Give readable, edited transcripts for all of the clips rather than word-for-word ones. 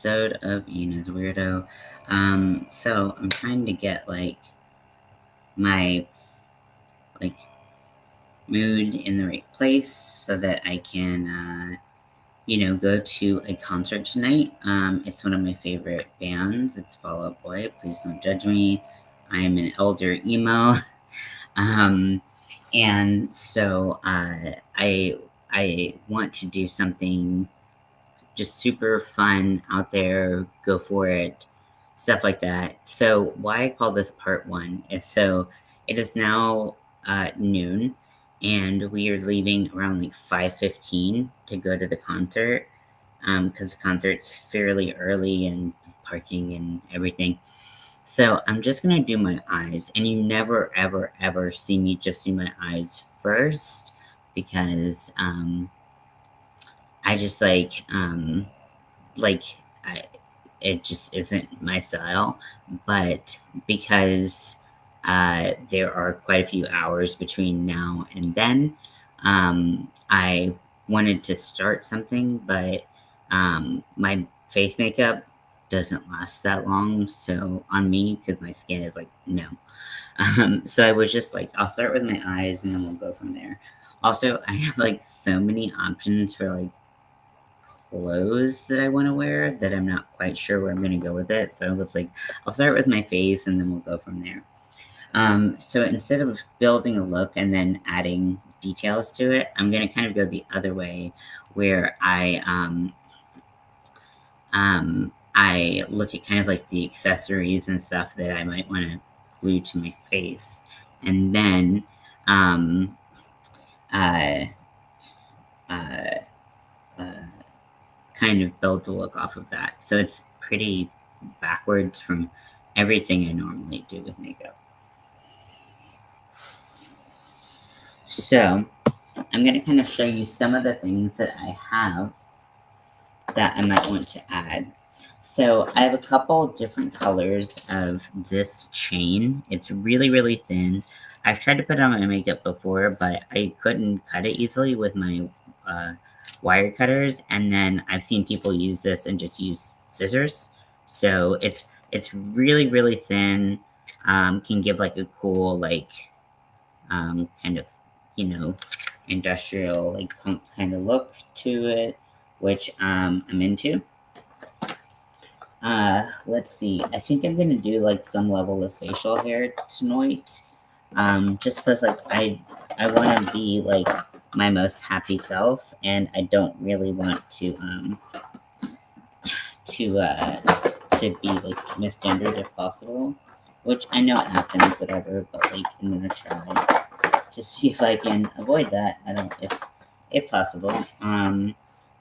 episode of Ian.is Weirdo. So I'm trying to get my like mood in the right place so that I can go to a concert tonight. It's one of my favorite bands. It's Fall Out Boy. Please don't judge me. I am an elder emo. Um, and so I want to do something just super fun out there, go for it, stuff like that. So why I call this part one is so it is now noon, and we are leaving around 5:15 to go to the concert, because the concert's fairly early and parking and everything. So I'm just gonna do my eyes, and you never ever ever see me just do my eyes first because I just like I, it just isn't my style. But because there are quite a few hours between now and then, I wanted to start something, but my face makeup doesn't last that long. So on me, because my skin is no. So I was just I'll start with my eyes and then we'll go from there. Also, I have so many options for clothes that I want to wear that I'm not quite sure where I'm going to go with it. So it's I'll start with my face and then we'll go from there. So instead of building a look and then adding details to it, I'm going to kind of go the other way where I look at kind of the accessories and stuff that I might want to glue to my face. And then uh, uh, uh, kind of build the look off of that. So it's pretty backwards from everything I normally do with makeup. So I'm going to kind of show you some of the things that I have that I might want to add. So I have a couple different colors of this chain. It's really, really thin. I've tried to put it on my makeup before, but I couldn't cut it easily with my wire cutters. And then I've seen people use this and just use scissors. So it's really, really thin. Can give a cool kind of industrial punk kind of look to it, which I'm into. Let's see. I think I'm gonna do some level of facial hair tonight. Just because I want to be my most happy self, and I don't really want to to be misgendered if possible. Which I know it happens, whatever. But I'm gonna try to see if I can avoid that. I don't if possible.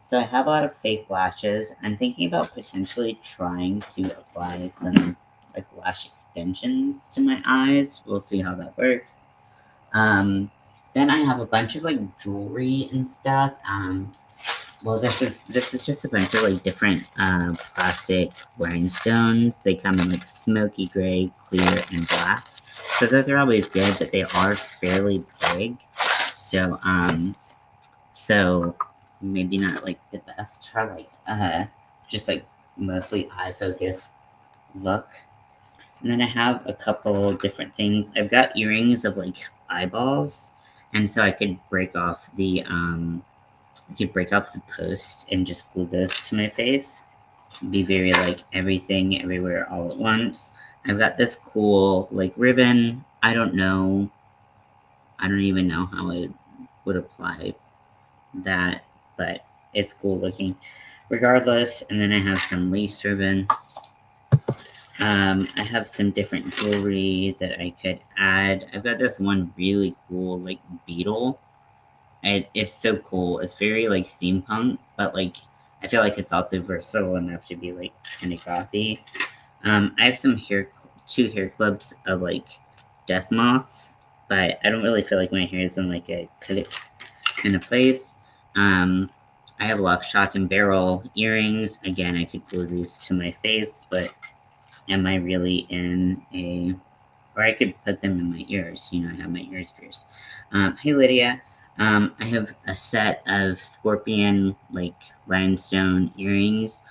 So I have a lot of fake lashes. I'm thinking about potentially trying to apply some lash extensions to my eyes. We'll see how that works. Then I have a bunch of jewelry and stuff. Well, this is just a bunch of different plastic rhinestones. They come in smoky gray, clear, and black. So those are always good, but they are fairly big. So so maybe not the best for just mostly eye focused look. And then I have a couple different things. I've got earrings of eyeballs, and so I could break off the post and just glue those to my face. Be very everything everywhere all at once. I've got this cool ribbon. I don't even know how I would apply that, but it's cool looking regardless. And then I have some lace ribbon. I have some different jewelry that I could add. I've got this one really cool beetle. It's so cool. It's very steampunk, but I feel it's also versatile enough to be kind of gothy. I have some two hair clips of death moths, but I don't really feel my hair is in a clip kind of place. I have lock, shock, and barrel earrings. Again, I could glue these to my face, but am I really in a... Or I could put them in my ears. I have my ears pierced. Hey, Lydia. I have a set of scorpion, rhinestone earrings.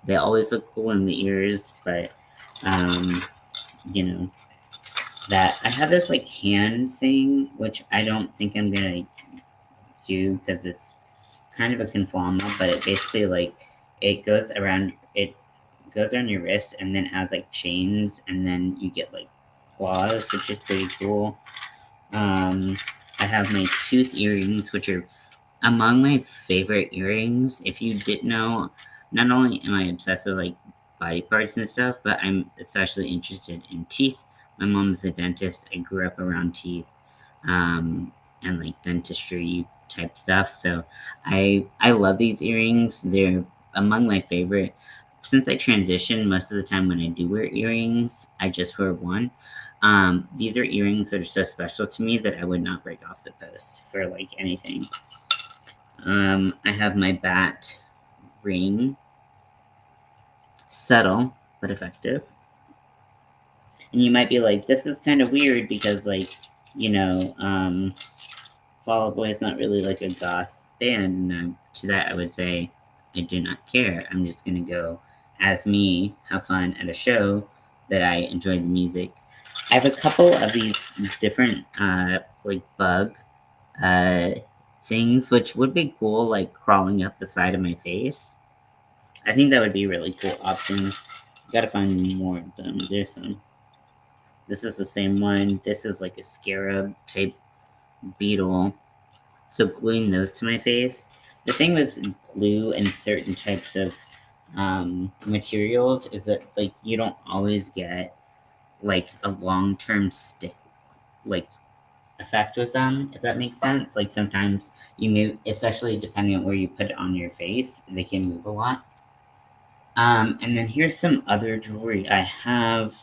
They always look cool in the ears, but you know, that I have this like hand thing, which I don't think I'm gonna do because it's kind of a conformal, but it basically like it goes around your wrist and then has like chains, and then you get like claws, which is pretty cool. Um, I have my tooth earrings, which are among my favorite earrings. If you didn't know, not only am I obsessed with like body parts and stuff, but I'm especially interested in teeth. My mom's a dentist. I grew up around teeth, and like dentistry type stuff. So I love these earrings. They're among my favorite. Since I transitioned, most of the time when I do wear earrings, I just wear one. These are earrings that are so special to me that I would not break off the post for like anything. I have my bat ring, subtle but effective. And you might be like, this is kind of weird because, like, you know, Fall Out Boy is not really like a goth band. And to that, I would say, I do not care. I'm just gonna go as me, have fun at a show that I enjoy the music. I have a couple of these different, like bug uh, things, which would be cool, like crawling up the side of my face. I think that would be a really cool option. Gotta find more of them. There's some. This is the same one. This is like a scarab type beetle. So gluing those to my face. The thing with glue and certain types of materials is that like you don't always get like a long term stick like effect with them, if that makes sense. Like sometimes you move, especially depending on where you put it on your face, they can move a lot. And then here's some other jewelry I have.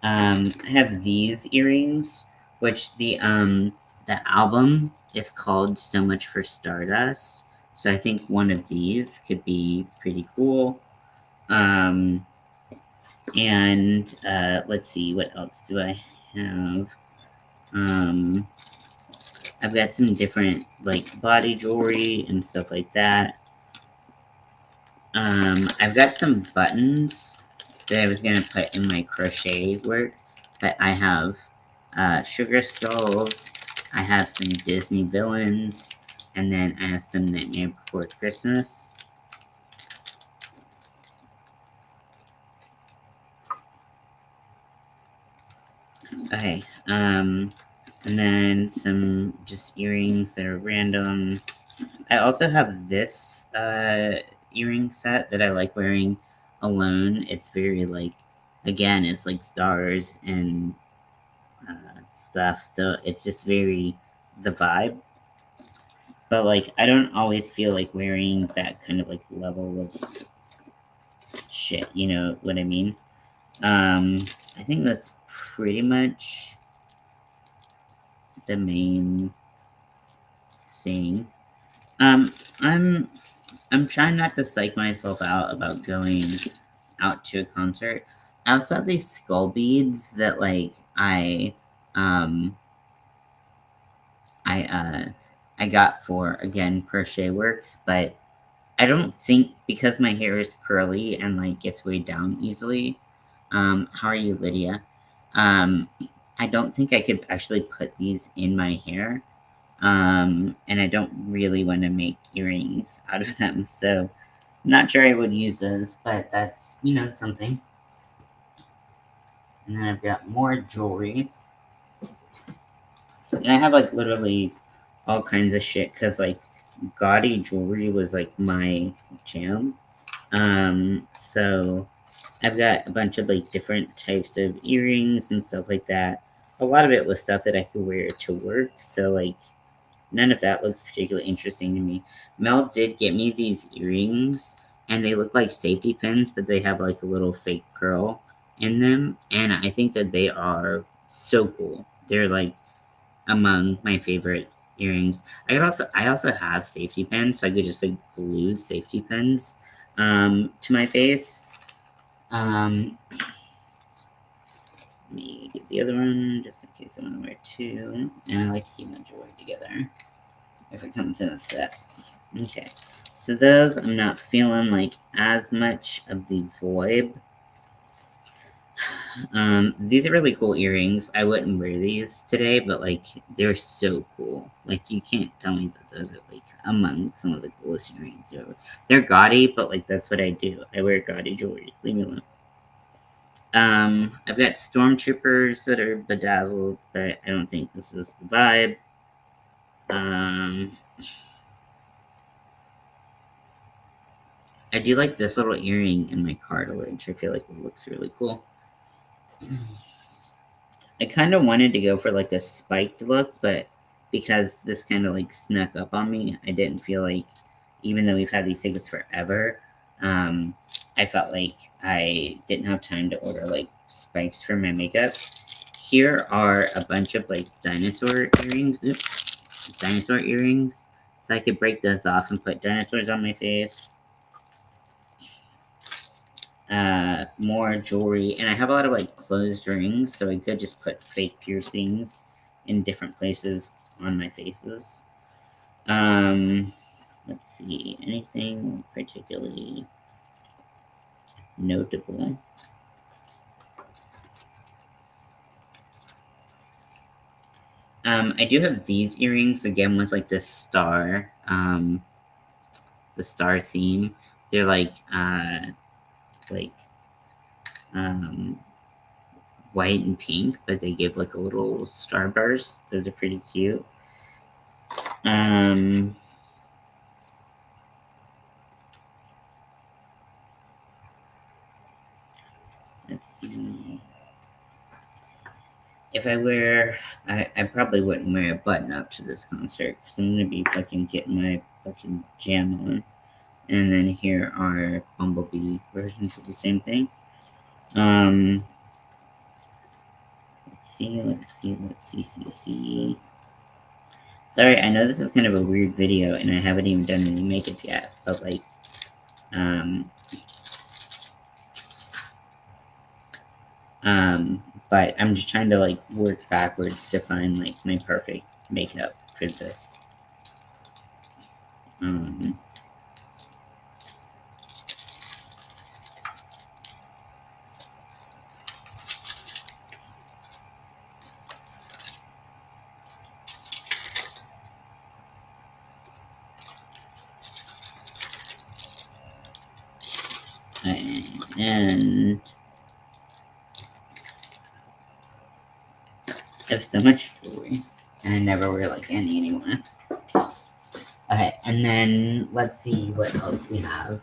I have these earrings, which the album is called So Much for Stardust. So I think one of these could be pretty cool. Um, and let's see, what else do I have? Um, I've got some different like body jewelry and stuff like that. I've got some buttons that I was gonna put in my crochet work, but I have sugar skulls, I have some Disney villains, and then I have some Nightmare Before Christmas. Okay, and then some just earrings that are random. I also have this earring set that I like wearing alone. It's very like, again, it's like stars and stuff. So it's just very the vibe. But like, I don't always feel like wearing that kind of like level of shit. You know what I mean? Um, I think that's pretty much the main thing. Um, I'm I'm trying not to psych myself out about going out to a concert. I also have these skull beads that like um I I got for again crochet works, but I don't think because my hair is curly and like gets weighed down easily. How are you, Lydia? Um, I don't think I could actually put these in my hair. And I don't really want to make earrings out of them, so not sure I would use those, but that's, you know, something. And then I've got more jewelry. And I have like literally all kinds of shit because like gaudy jewelry was like my jam. So I've got a bunch of like different types of earrings and stuff like that. A lot of it was stuff that I could wear to work, so like none of that looks particularly interesting to me. Mel did get me these earrings, and they look like safety pins, but they have like a little fake pearl in them, and I think that they are so cool. They're like among my favorite earrings. I also have safety pins, so I could just like glue safety pins to my face. Um, Let me get the other one just in case I want to wear two, and I like to keep my jewelry together if it comes in a set. Okay, So those, I'm not feeling like as much of the vibe. These are really cool earrings. I wouldn't wear these today, but like they're so cool. Like you can't tell me that those are like among some of the coolest earrings ever. They're gaudy, but like that's what I do. I wear gaudy jewelry. Leave me alone. I've got stormtroopers that are bedazzled, but I don't think this is the vibe. I do like this little earring in my cartilage. I feel like it looks really cool. I kind of wanted to go for like a spiked look, but because this kind of like snuck up on me, I didn't feel like, even though we've had these things forever, I felt like I didn't have time to order like spikes for my makeup. Here are a bunch of like dinosaur earrings. Oops, dinosaur earrings. So I could break those off and put dinosaurs on my face. More jewelry, and I have a lot of like closed rings, so I could just put fake piercings in different places on my faces. Let's see, anything particularly notable? I do have these earrings again with like the star theme. They're like um, white and pink, but they give like a little starburst. Those are pretty cute. Let's see. If I wear, I probably wouldn't wear a button up to this concert because I'm gonna be fucking getting my fucking jam on. And then here are Bumblebee versions of the same thing. Let's see. Sorry, I know this is kind of a weird video and I haven't even done any makeup yet, but like, but I'm just trying to like work backwards to find like my perfect makeup for this. And I have so much jewelry, and I never wear like any anymore. Okay, and then let's see what else we have.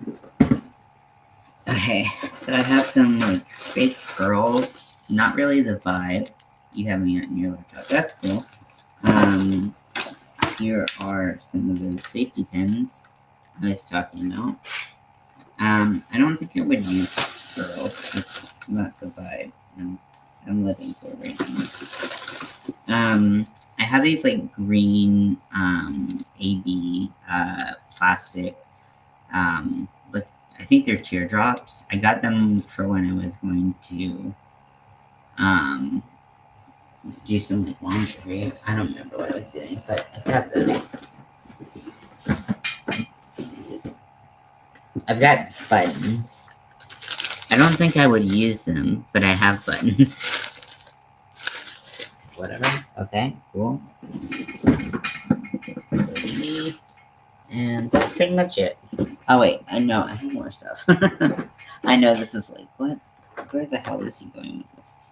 Okay, so I have some like fake pearls. Not really the vibe. You have me on your laptop. That's cool. Here are some of the safety pins I was talking about. I don't think I would use pearls. It's not the vibe I'm living for right now. I have these like green AB plastic with, I think they're teardrops. I got them for when I was going to do some like lingerie. I don't remember what I was doing, but I got this. I've got buttons. I don't think I would use them, but I have buttons. Whatever. Okay, cool. And that's pretty much it. Oh wait, I know I have more stuff. I know this is like, what? Where the hell is he going with this?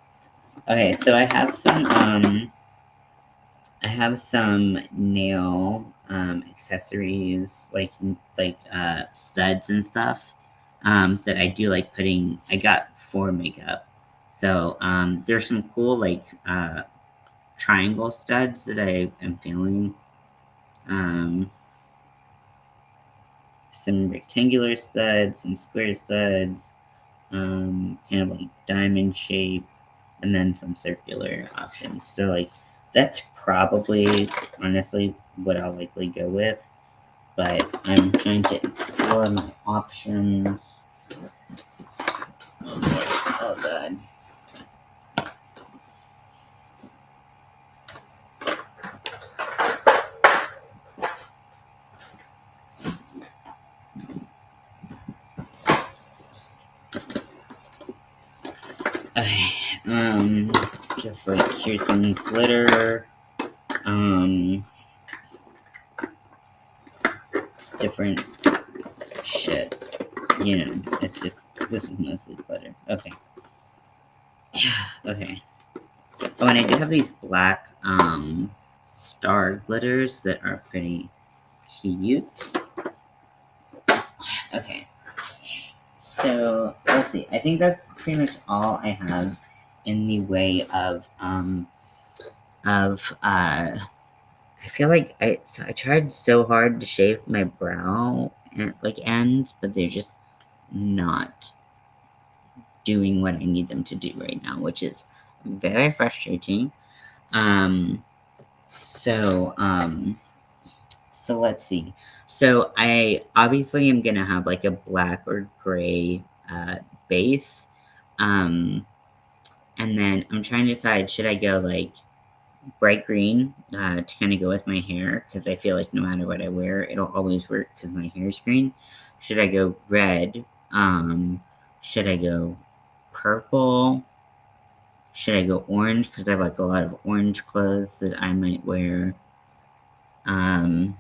Okay, so I have some nail accessories like studs and stuff that I do like putting. I got for makeup. So there's some cool like triangle studs that I am feeling. Some rectangular studs, some square studs, kind of like diamond shape, and then some circular options. So like that's probably honestly what I'll likely go with. But I'm trying to explore my options. Oh god. Okay, just like here's some glitter, different shit. You know, it's just, this is mostly glitter. Okay. Okay. Oh, and I do have these black, star glitters that are pretty cute. Okay. So, let's see. I think that's pretty much all I have in the way I feel like I tried so hard to shave my brow and like ends, but they're just not doing what I need them to do right now, which is very frustrating. Um, so so let's see. So I obviously am gonna have like a black or gray base. Um, and then I'm trying to decide, should I go like bright green to kind of go with my hair, because I feel like no matter what I wear, it'll always work because my hair is green. Should I go red? Should I go purple? Should I go orange? Because I have like a lot of orange clothes that I might wear. Um,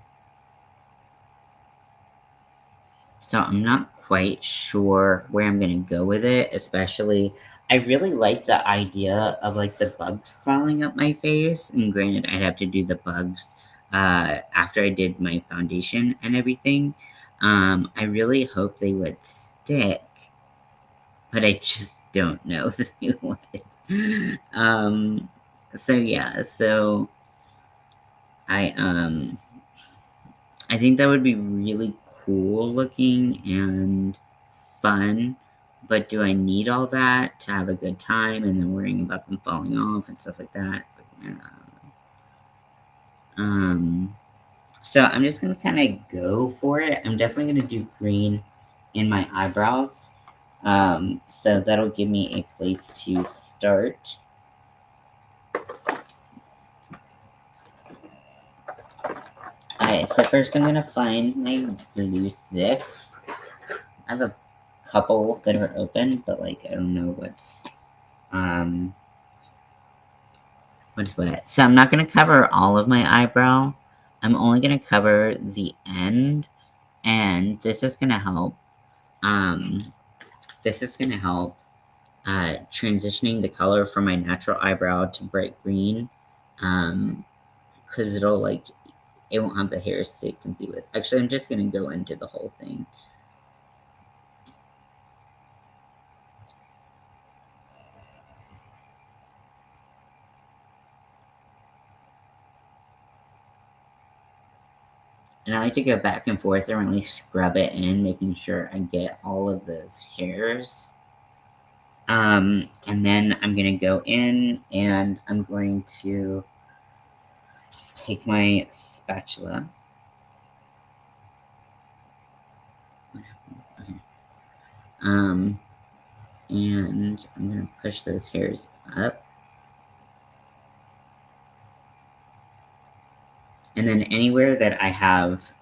so I'm not quite sure where I'm gonna go with it, especially I really like the idea of like the bugs crawling up my face. And granted, I'd have to do the bugs after I did my foundation and everything. I really hope they would stick, but I just don't know if they would. So yeah, so I um I think that would be really cool looking and fun, but do I need all that to have a good time and then worrying about them falling off and stuff like that? It's like, um, so I'm just gonna kind of go for it. I'm definitely gonna do green in my eyebrows. So that'll give me a place to start. Alright, so first I'm gonna find my glue stick. I have a couple that are open, but like I don't know um what's what. So I'm not gonna cover all of my eyebrow. I'm only gonna cover the end, and this is gonna help. Um, this is gonna help transitioning the color from my natural eyebrow to bright green. Because it'll like it won't have the hairs to compete with. Actually, I'm just gonna go into the whole thing. And I like to go back and forth and really scrub it in, making sure I get all of those hairs. And then I'm gonna go in and I'm going to take my spatula. Okay. Um, and I'm gonna push those hairs up. And then anywhere that I have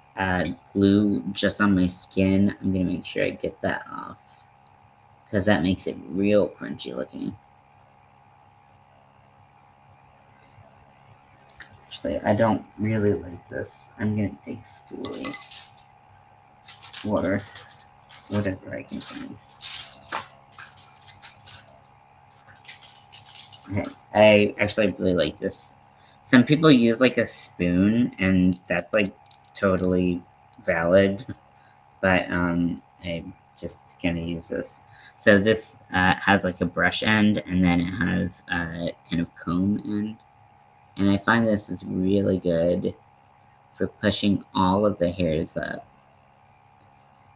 glue just on my skin, I'm gonna make sure I get that off, because that makes it real crunchy looking. Actually, I don't really like this. I'm gonna take spoolie or whatever I can find. Okay, I actually really like this. Some people use like a spoon, and that's like totally valid, but I'm just gonna use this. So this has like a brush end, and then it has a kind of comb end, and I find this is really good for pushing all of the hairs up.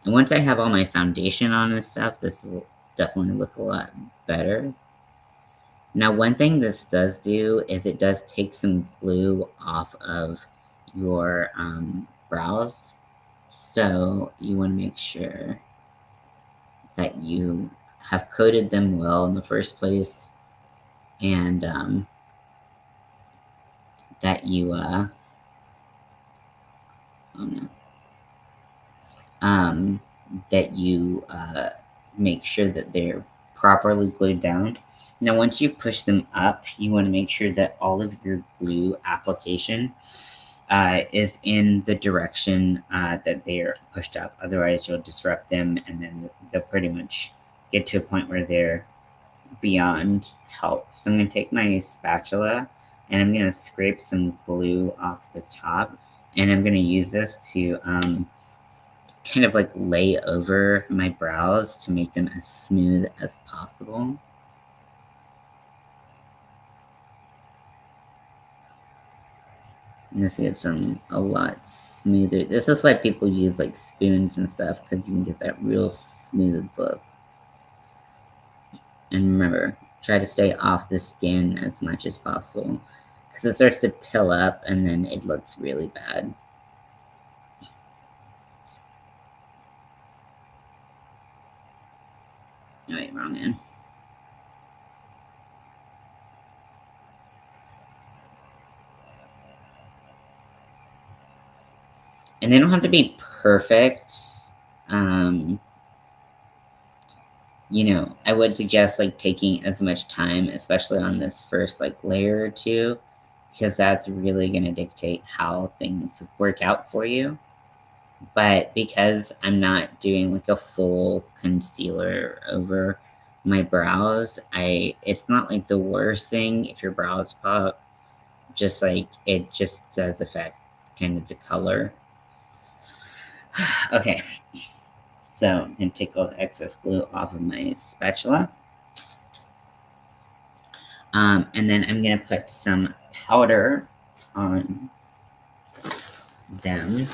And once I have all my foundation on and stuff, this will definitely look a lot better. Now, one thing this does do is it does take some glue off of your brows. So you want to make sure that you have coated them well in the first place, and that you, oh no, that you make sure that they're properly glued down. Now, once you push them up, you want to make sure that all of your glue application is in the direction that they're pushed up. Otherwise, you'll disrupt them, and then they'll pretty much get to a point where they're beyond help. So I'm going to take my spatula, and I'm going to scrape some glue off the top, and I'm going to use this to kind of like lay over my brows to make them as smooth as possible. You see it's a lot smoother. This is why people use like spoons and stuff, because you can get that real smooth look. And remember, try to stay off the skin as much as possible, because it starts to pill up and then it looks really bad. Oh, wait, wrong end. And they don't have to be perfect. You know, I would suggest like taking as much time, especially on this first like layer or two, because that's really going to dictate how things work out for you. But because I'm not doing like a full concealer over my brows, it's not like the worst thing if your brows pop. Just like it just does affect kind of the color. Okay, so I'm gonna take all the excess glue off of my spatula. And then I'm gonna put some powder on them.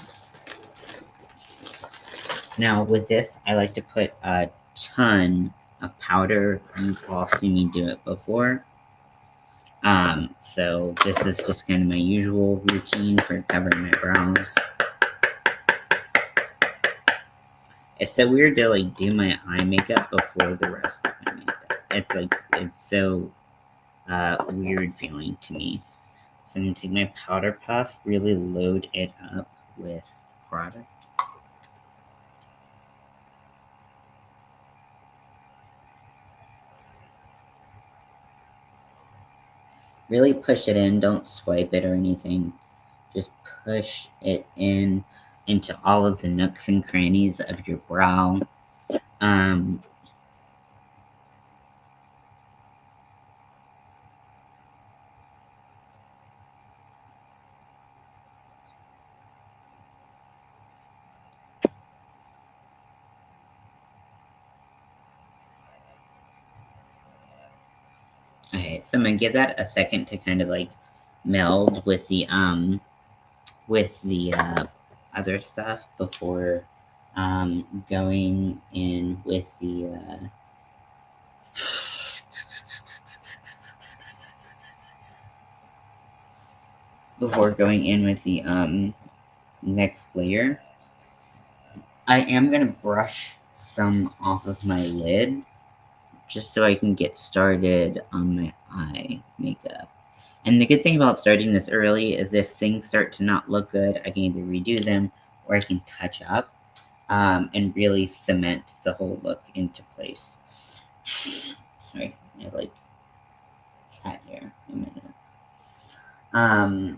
Now with this, I like to put a ton of powder. You've all seen me do it before. So this is just kind of my usual routine for covering my brows. It's so weird to like do my eye makeup before the rest of my makeup. It's so weird feeling to me. So I'm gonna take my powder puff, really load it up with product. Really push it in, don't swipe it or anything. Just push it in into all of the nooks and crannies of your brow. Okay, so I'm gonna give that a second to kind of like meld with the other stuff before going in with the next layer. I am gonna brush some off of my lid just so I can get started on my eye makeup. And the good thing about starting this early is if things start to not look good, I can either redo them or I can touch up and really cement the whole look into place. Sorry, I have like cat hair in my nose.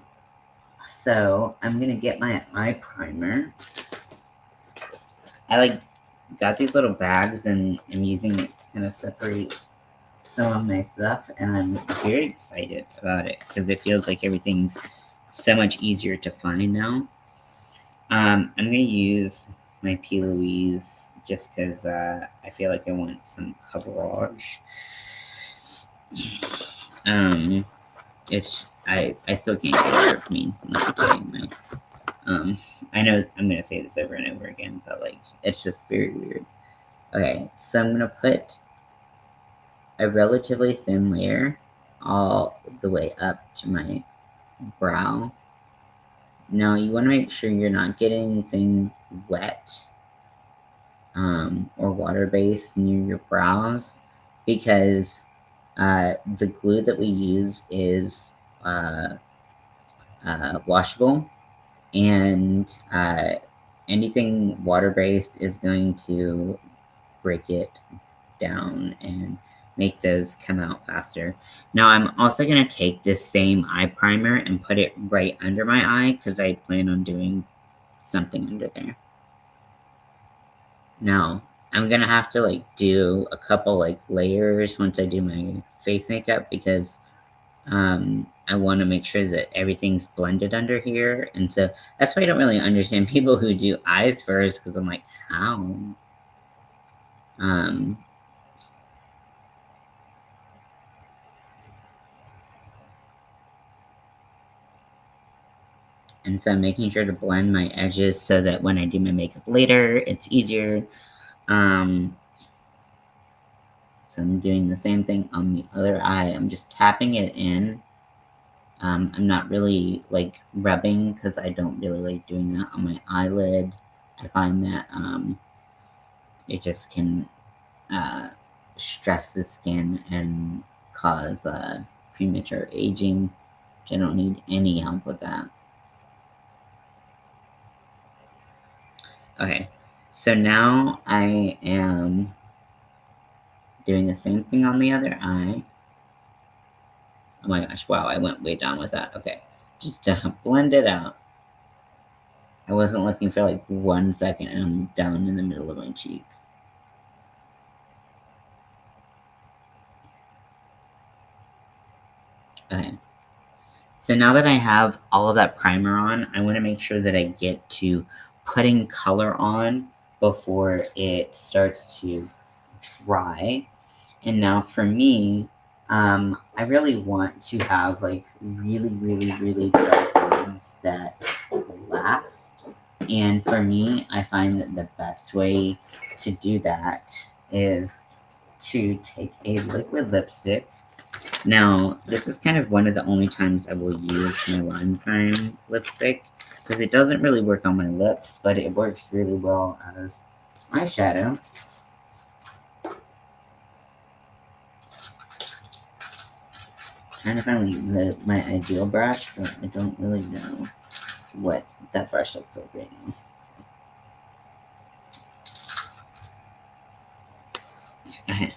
So I'm gonna get my eye primer. I like got these little bags and I'm using it to kind of separate some of my stuff, and I'm very excited about it because it feels like everything's so much easier to find now. I'm gonna use my P. Louise just because I feel like I want some coverage. I still can't get it of me not doing my. I know I'm gonna say this over and over again, but like it's just very weird. Okay, so I'm gonna put a relatively thin layer all the way up to my brow. Now you want to make sure you're not getting anything wet or water-based near your brows, because the glue that we use is washable, and anything water-based is going to break it down and make those come out faster. Now I'm also going to take this same eye primer and put it right under my eye because I plan on doing something under there. Now I'm going to have to like do a couple like layers once I do my face makeup because I want to make sure that everything's blended under here. And so that's why I don't really understand people who do eyes first because I'm like, how? Um, and so I'm making sure to blend my edges so that when I do my makeup later, it's easier. So I'm doing the same thing on the other eye. I'm just tapping it in. I'm not really like rubbing because I don't really like doing that on my eyelid. I find that it just can stress the skin and cause premature aging, which I don't need any help with that. Okay, so now I am doing the same thing on the other eye. Oh my gosh, wow, I went way down with that. Okay, just to blend it out. I wasn't looking for like 1 second and I'm down in the middle of my cheek. Okay. So now that I have all of that primer on, I want to make sure that I get to putting color on before it starts to dry. And now for me, I really want to have like really dark ones that last. And for me, I find that the best way to do that is to take a liquid lipstick. Now, this is kind of one of the only times I will use my Lime Crime lipstick because it doesn't really work on my lips, but it works really well as eyeshadow. Trying to find my ideal brush, but I don't really know what that brush looks like right now. Okay.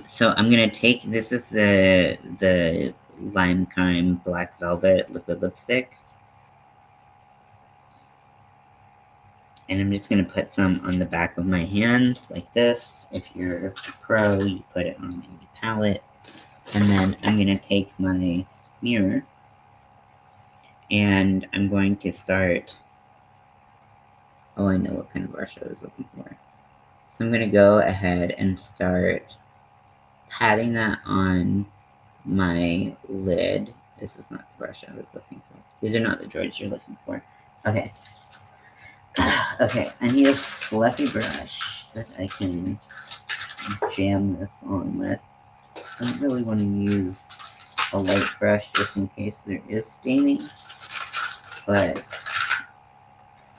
So I'm gonna take, this is the Lime Crime Black Velvet liquid lipstick. And I'm just gonna put some on the back of my hand, like this. If you're a pro, you put it on a palette. And then I'm gonna take my mirror and I'm going to start, oh, I know what kind of brush I was looking for. So I'm gonna go ahead and start patting that on my lid. This is not the brush I was looking for. These are not the droids you're looking for. Okay. Okay, I need a fluffy brush that I can jam this on with. I don't really want to use a light brush just in case there is staining. But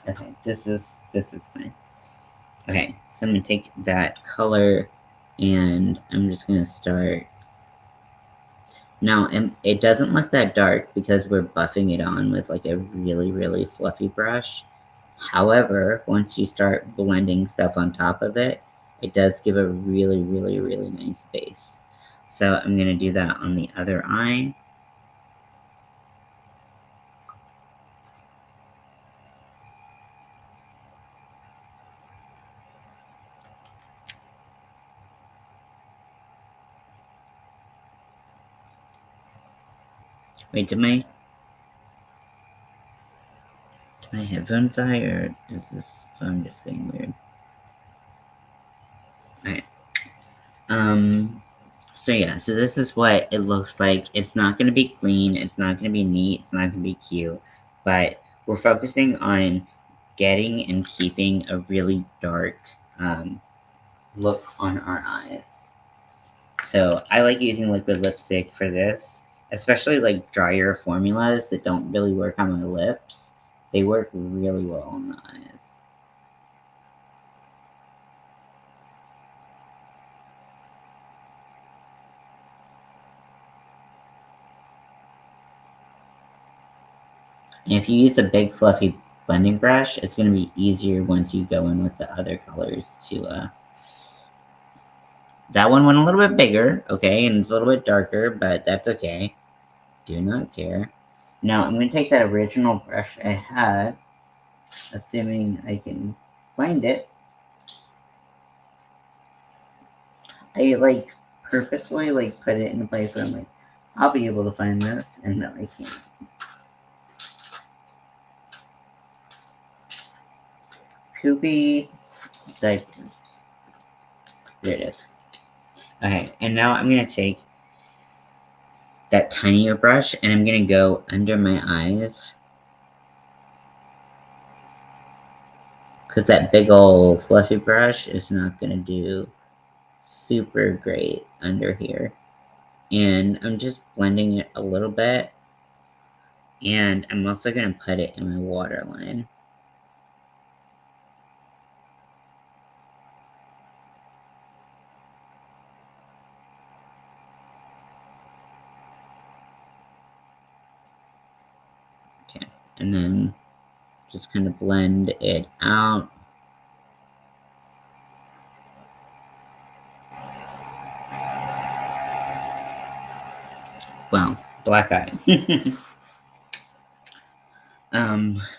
okay, this is fine. Okay, so I'm gonna take that color and I'm just gonna start. Now, it doesn't look that dark because we're buffing it on with like a really fluffy brush. However, once you start blending stuff on top of it, it does give a really nice base. So I'm gonna do that on the other eye. Wait, did my headphones die, or is this phone just being weird? Alright. So yeah, so this is what it looks like. It's not gonna be clean, it's not gonna be neat, it's not gonna be cute, but we're focusing on getting and keeping a really dark look on our eyes. So I like using liquid lipstick for this, especially like drier formulas that don't really work on my lips. They work really well on the eyes. And if you use a big fluffy blending brush, it's going to be easier once you go in with the other colors to That one went a little bit bigger, okay, and it's a little bit darker, but that's okay. Do not care. Now, I'm going to take that original brush I had, assuming I can find it. I, like, purposefully, like, put it in a place where I'm like, I'll be able to find this, and no, I can't. Poopy diapers. There it is. Okay, and now I'm going to take that tinier brush, and I'm going to go under my eyes. Because that big old fluffy brush is not going to do super great under here. And I'm just blending it a little bit. And I'm also going to put it in my waterline. Okay, and then just kind of blend it out. Well, black eye.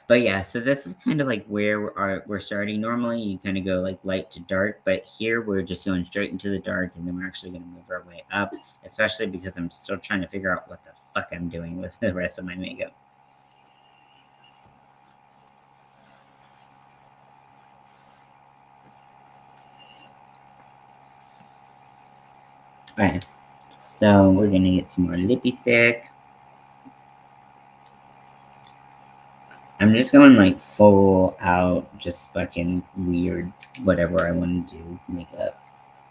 But yeah, so this is kind of like where we're starting. Normally, you kind of go like light to dark, but here we're just going straight into the dark, and then we're actually going to move our way up, especially because I'm still trying to figure out what the fuck I'm doing with the rest of my makeup. Alright, so we're gonna get some more lippy stick. I'm just going like full out, just fucking weird, whatever I want to do makeup.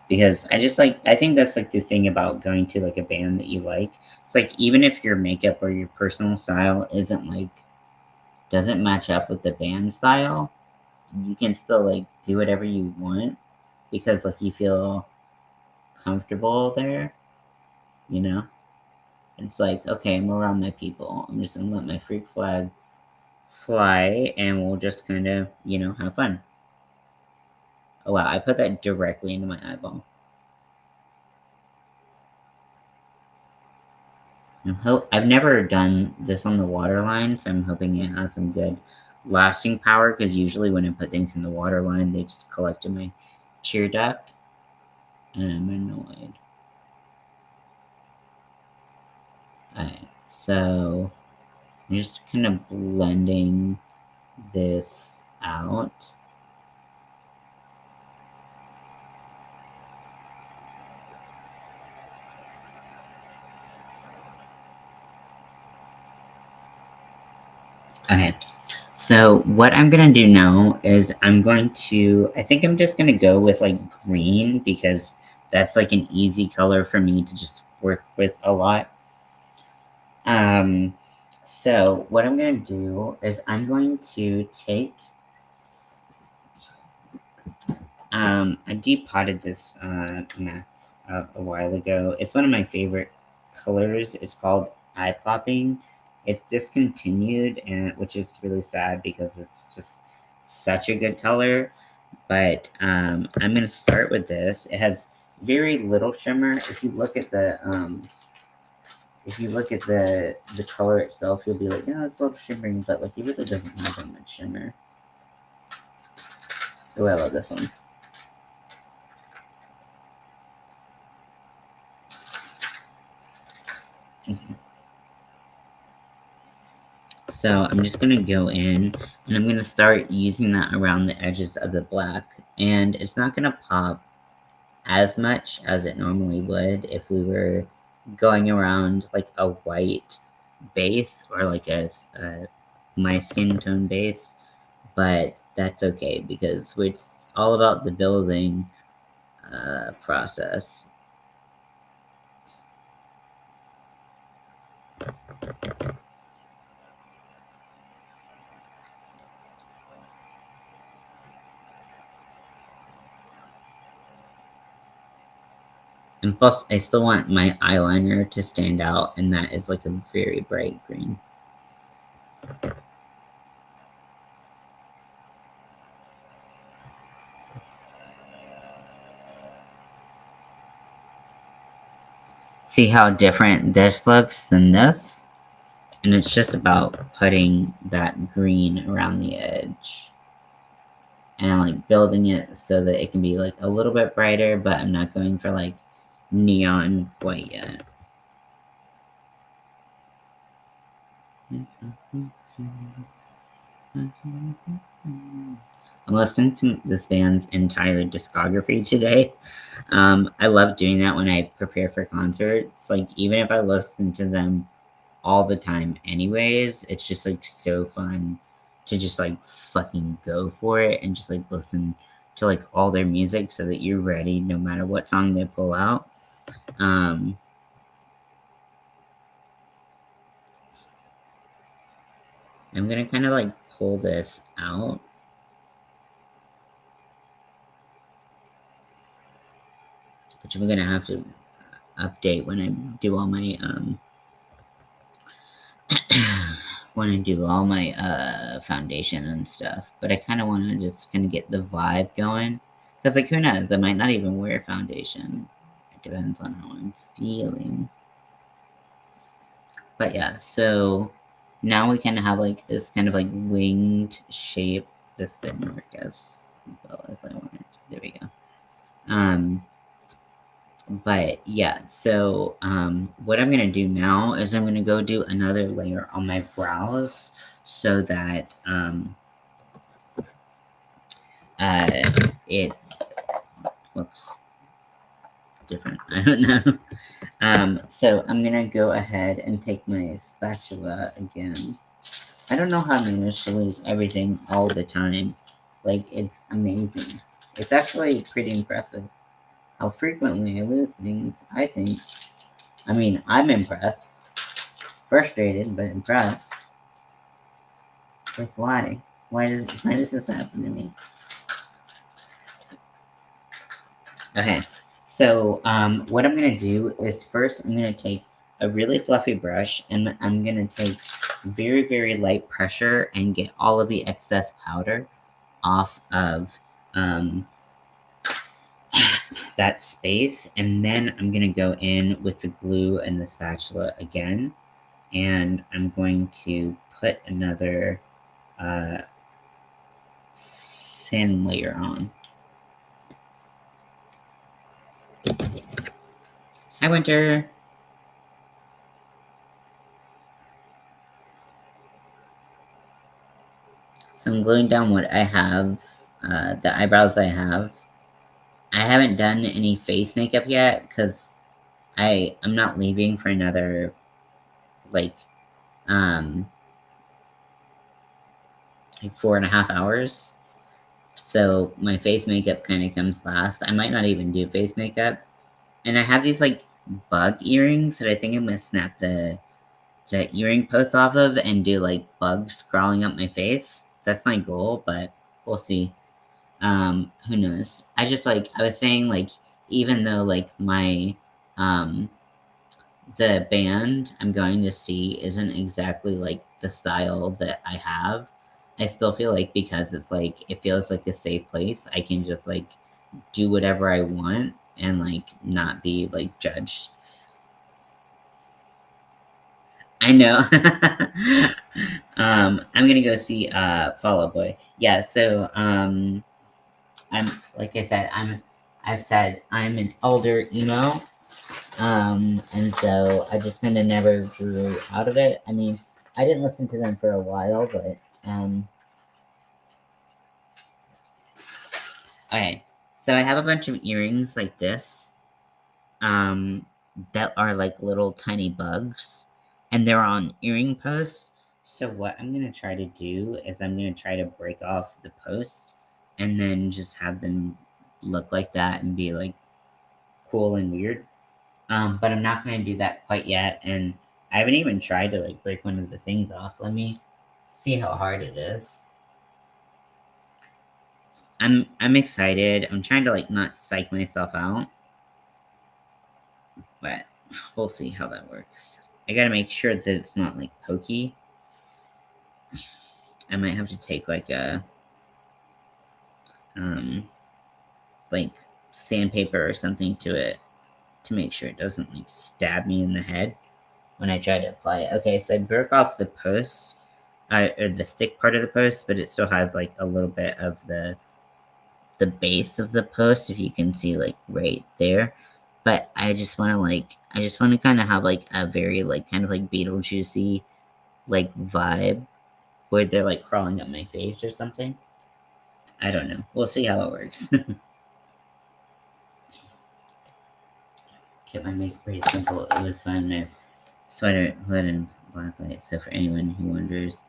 Because I think that's like the thing about going to like a band that you like. It's like, even if your makeup or your personal style doesn't match up with the band style, you can still like do whatever you want because like you feel comfortable there, you know? It's like, okay, I'm around my people. I'm just gonna let my freak flag fly and we'll just kind of, have fun. Oh wow, I put that directly into my eyeball. I've never done this on the waterline, so I'm hoping it has some good lasting power, because usually when I put things in the waterline, they just collect in my tear duct, and I'm annoyed. Alright, so I'm just kind of blending this out. Okay, so what I'm gonna do now is I think I'm just gonna go with like green, because that's like an easy color for me to just work with a lot. So what I'm gonna do is I'm going to take, I depotted this MAC a while ago. It's one of my favorite colors. It's called Eye Popping. It's discontinued, and which is really sad because it's just such a good color. But I'm gonna start with this. It has very little shimmer. If you look at the color itself, you'll be like, yeah, it's a little shimmering, but like it really doesn't have that much shimmer. Oh, I love this one. Okay. So I'm just gonna go in and I'm gonna start using that around the edges of the black, and it's not gonna pop as much as it normally would if we were going around like a white base or like my skin tone base, but that's okay because it's all about the building process. And plus, I still want my eyeliner to stand out, and that is like a very bright green. See how different this looks than this? And it's just about putting that green around the edge. And I'm like building it so that it can be like a little bit brighter, but I'm not going for like neon white yet. I'm listening to this band's entire discography today. I love doing that when I prepare for concerts. Like, even if I listen to them all the time anyways, it's just like so fun to just like fucking go for it and just like listen to like all their music so that you're ready no matter what song they pull out. I'm gonna kind of like pull this out, which I'm gonna have to update when I do all my when I do all my foundation and stuff. But I kind of want to just kind of get the vibe going, because like who knows, I might not even wear foundation. It depends on how I'm feeling. But yeah, so now we kind of have like this kind of like winged shape. This didn't work as well as I wanted. There we go. But yeah, so what I'm gonna do now is I'm gonna go do another layer on my brows so that it looks different. I don't know. So I'm gonna go ahead and take my spatula again. I don't know how I manage to lose everything all the time. Like, it's amazing. It's actually pretty impressive how frequently I lose things, I think. I mean, I'm impressed. Frustrated, but impressed. Like, why? Why does this happen to me? Okay, so what I'm gonna do is first I'm gonna take a really fluffy brush and I'm gonna take very, very light pressure and get all of the excess powder off of that space. And then I'm gonna go in with the glue and the spatula again. And I'm going to put another thin layer on. Hi, Winter. So I'm gluing down what I have, the eyebrows I have. I haven't done any face makeup yet because I'm not leaving for another like 4.5 hours. So my face makeup kind of comes last. I might not even do face makeup. And I have these like bug earrings that I think I'm gonna snap the earring post off of and do like bugs crawling up my face. That's my goal, but we'll see. Who knows? I just like I was saying, like, even though like my the band I'm going to see isn't exactly like the style that I have, I still feel like because it's like it feels like a safe place, I can just like do whatever I want and like not be like judged. I know. I'm gonna go see Fall Out Boy. Yeah, so I'm like I said, I've said I'm an older emo. And so I just kind of never grew out of it. I mean, I didn't listen to them for a while, but okay. So I have a bunch of earrings like this, that are like little tiny bugs, and they're on earring posts. So what I'm gonna try to do is I'm gonna try to break off the posts, and then just have them look like that and be like cool and weird. But I'm not gonna do that quite yet, and I haven't even tried to like break one of the things off. Let me see how hard it is. I'm excited. I'm trying to like not psych myself out, but we'll see how that works. I gotta make sure that it's not like pokey. I might have to take like a like sandpaper or something to it. to make sure it doesn't like stab me in the head when I try to apply it. Okay, so I broke off the post, or the stick part of the post, but it still has like a little bit of the base of the post, if you can see like right there. But I just want to kind of have like a very like kind of like Beetlejuicy like vibe where they're like crawling up my face or something. I don't know. We'll see how it works. Kept my makeup pretty simple. It was fun. My sweater, hood, and black light. So for anyone who wonders,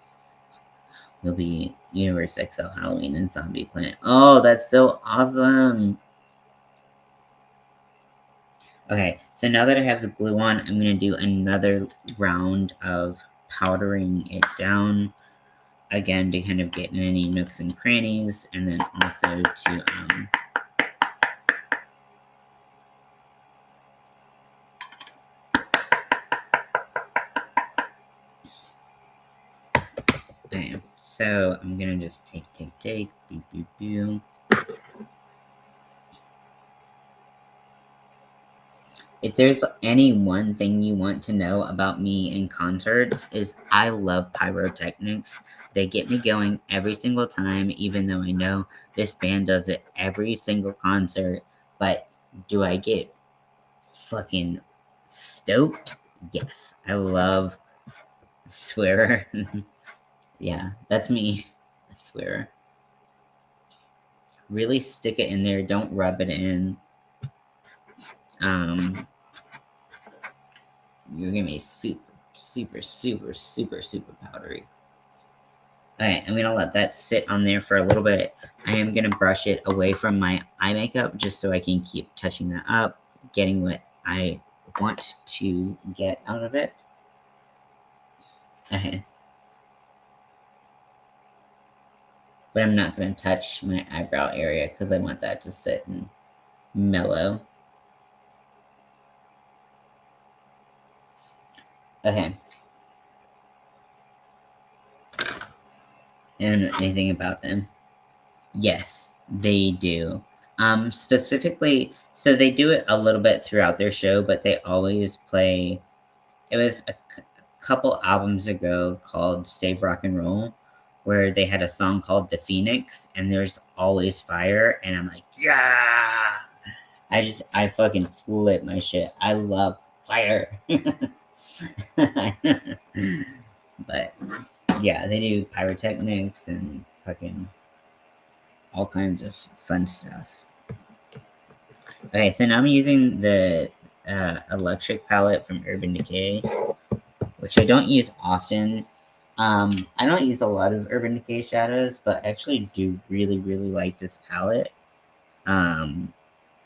will be Universe XL Halloween and Zombie Planet. Oh, that's so awesome! Okay, so now that I have the glue on, I'm going to do another round of powdering it down. Again, to kind of get in any nooks and crannies, and then also to, okay, so I'm going to just take, boop, boop, boop. If there's any one thing you want to know about me in concerts is I love pyrotechnics. They get me going every single time, even though I know this band does it every single concert. But do I get fucking stoked? Yes. I love swearer. Yeah, that's me. I swear. Really stick it in there. Don't rub it in. You're gonna be super powdery. Okay, I'm gonna let that sit on there for a little bit. I am gonna brush it away from my eye makeup just so I can keep touching that up, getting what I want to get out of it. Okay. But I'm not gonna touch my eyebrow area because I want that to sit and mellow. Okay. I don't know anything about them. Yes, they do. Specifically, so they do it a little bit throughout their show, but they always play. It was a couple albums ago called Save Rock and Roll, where they had a song called The Phoenix, and there's always fire, and I'm like, yeah! I fucking flip my shit. I love fire. But yeah, they do pyrotechnics and fucking all kinds of fun stuff. Okay, so now I'm using the electric palette from Urban Decay, which I don't use often. I don't use a lot of Urban Decay shadows, but I actually do really like this palette.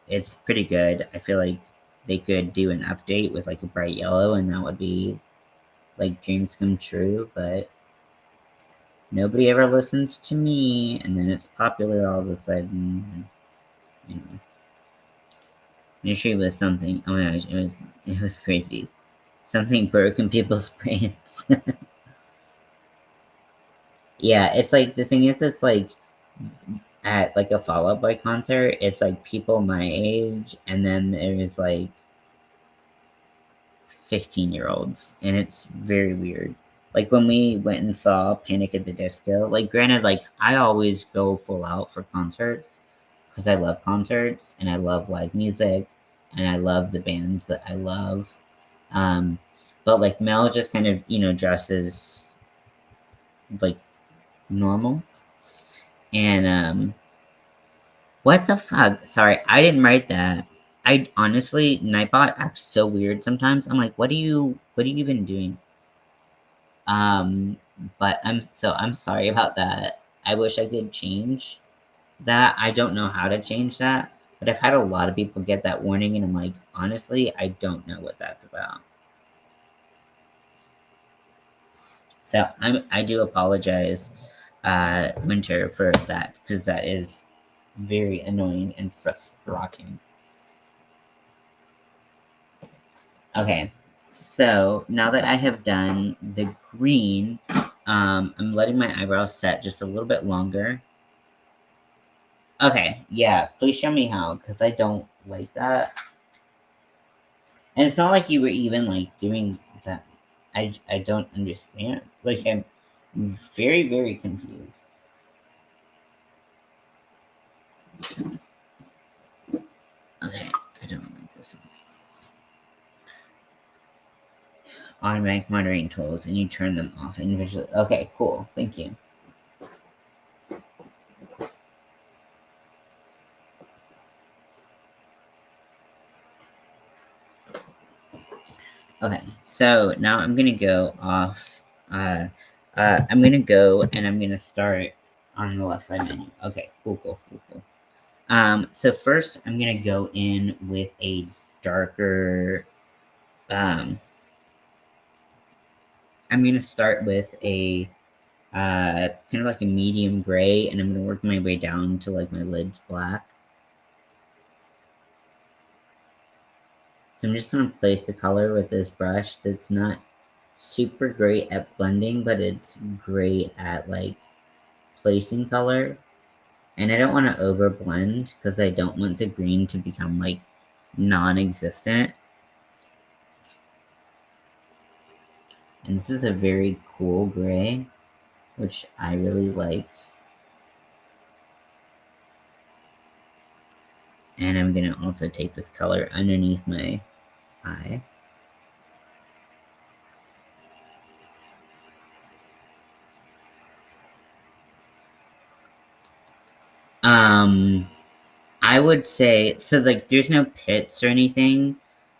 It's pretty good. I feel like they could do an update with like a bright yellow, and that would be like dreams come true, but nobody ever listens to me, and then it's popular all of a sudden. Anyways. Initially was something, oh my gosh, it was crazy. Something broke in people's brains. Yeah, it's like, the thing is, it's like, at like a Fall Out Boy concert, it's like people my age, and then there's like 15-year-olds, and it's very weird. Like when we went and saw Panic at the Disco, like granted, like I always go full out for concerts because I love concerts and I love live music and I love the bands that I love. Um, but like Mel just kind of, dresses like normal. And what the fuck? Sorry, I didn't write that. I honestly, Nightbot acts so weird sometimes. I'm like, what are you even doing? Um, but I'm sorry about that. I wish I could change that. I don't know how to change that, but I've had a lot of people get that warning, and I'm like, honestly, I don't know what that's about. So I do apologize, Winter, for that, because that is very annoying and frustrating. Okay, so now that I have done the green, I'm letting my eyebrows set just a little bit longer. Okay, yeah, please show me how, because I don't like that. And it's not like you were even like doing that. I don't understand. Like I'm very, very confused. Okay, I don't like this. Automatic monitoring tools, and you turn them off individually. Okay, cool. Thank you. Okay, so now I'm gonna go off. Uh, I'm gonna go and I'm gonna start on the left side menu. Okay, cool, cool, cool, cool. So first I'm gonna go in with a darker. Um, I'm gonna start with a kind of like a medium gray, and I'm gonna work my way down to like my lid's black. So I'm just gonna place the color with this brush that's not super great at blending, but it's great at like placing color. And I don't want to over blend because I don't want the green to become like non-existent. And this is a very cool gray, which I really like. And I'm gonna also take this color underneath my eye. I would say so. Like, there's no pits or anything,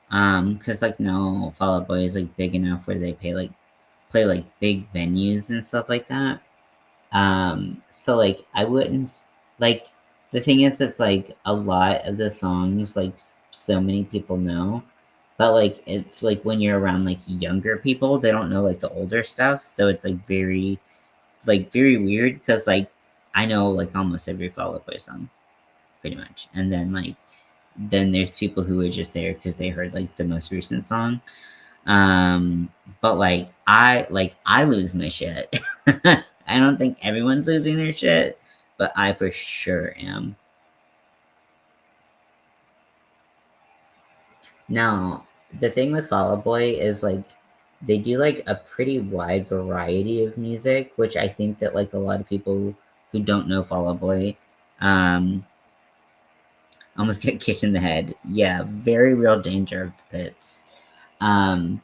because like no Fall Out Boy is like big enough where they play like big venues and stuff like that. So like I wouldn't like the thing is it's like a lot of the songs like so many people know, but like it's like when you're around like younger people, they don't know like the older stuff, so it's like very weird because like I know like almost every Fall Out Boy song pretty much. And then like then there's people who were just there because they heard like the most recent song. Um, but I lose my shit. I don't think everyone's losing their shit, but I for sure am. Now, the thing with Fall Out Boy is like they do like a pretty wide variety of music, which I think that like a lot of people who don't know Fall Out Boy um almost get kicked in the head. Yeah, very real danger of the pits. Um,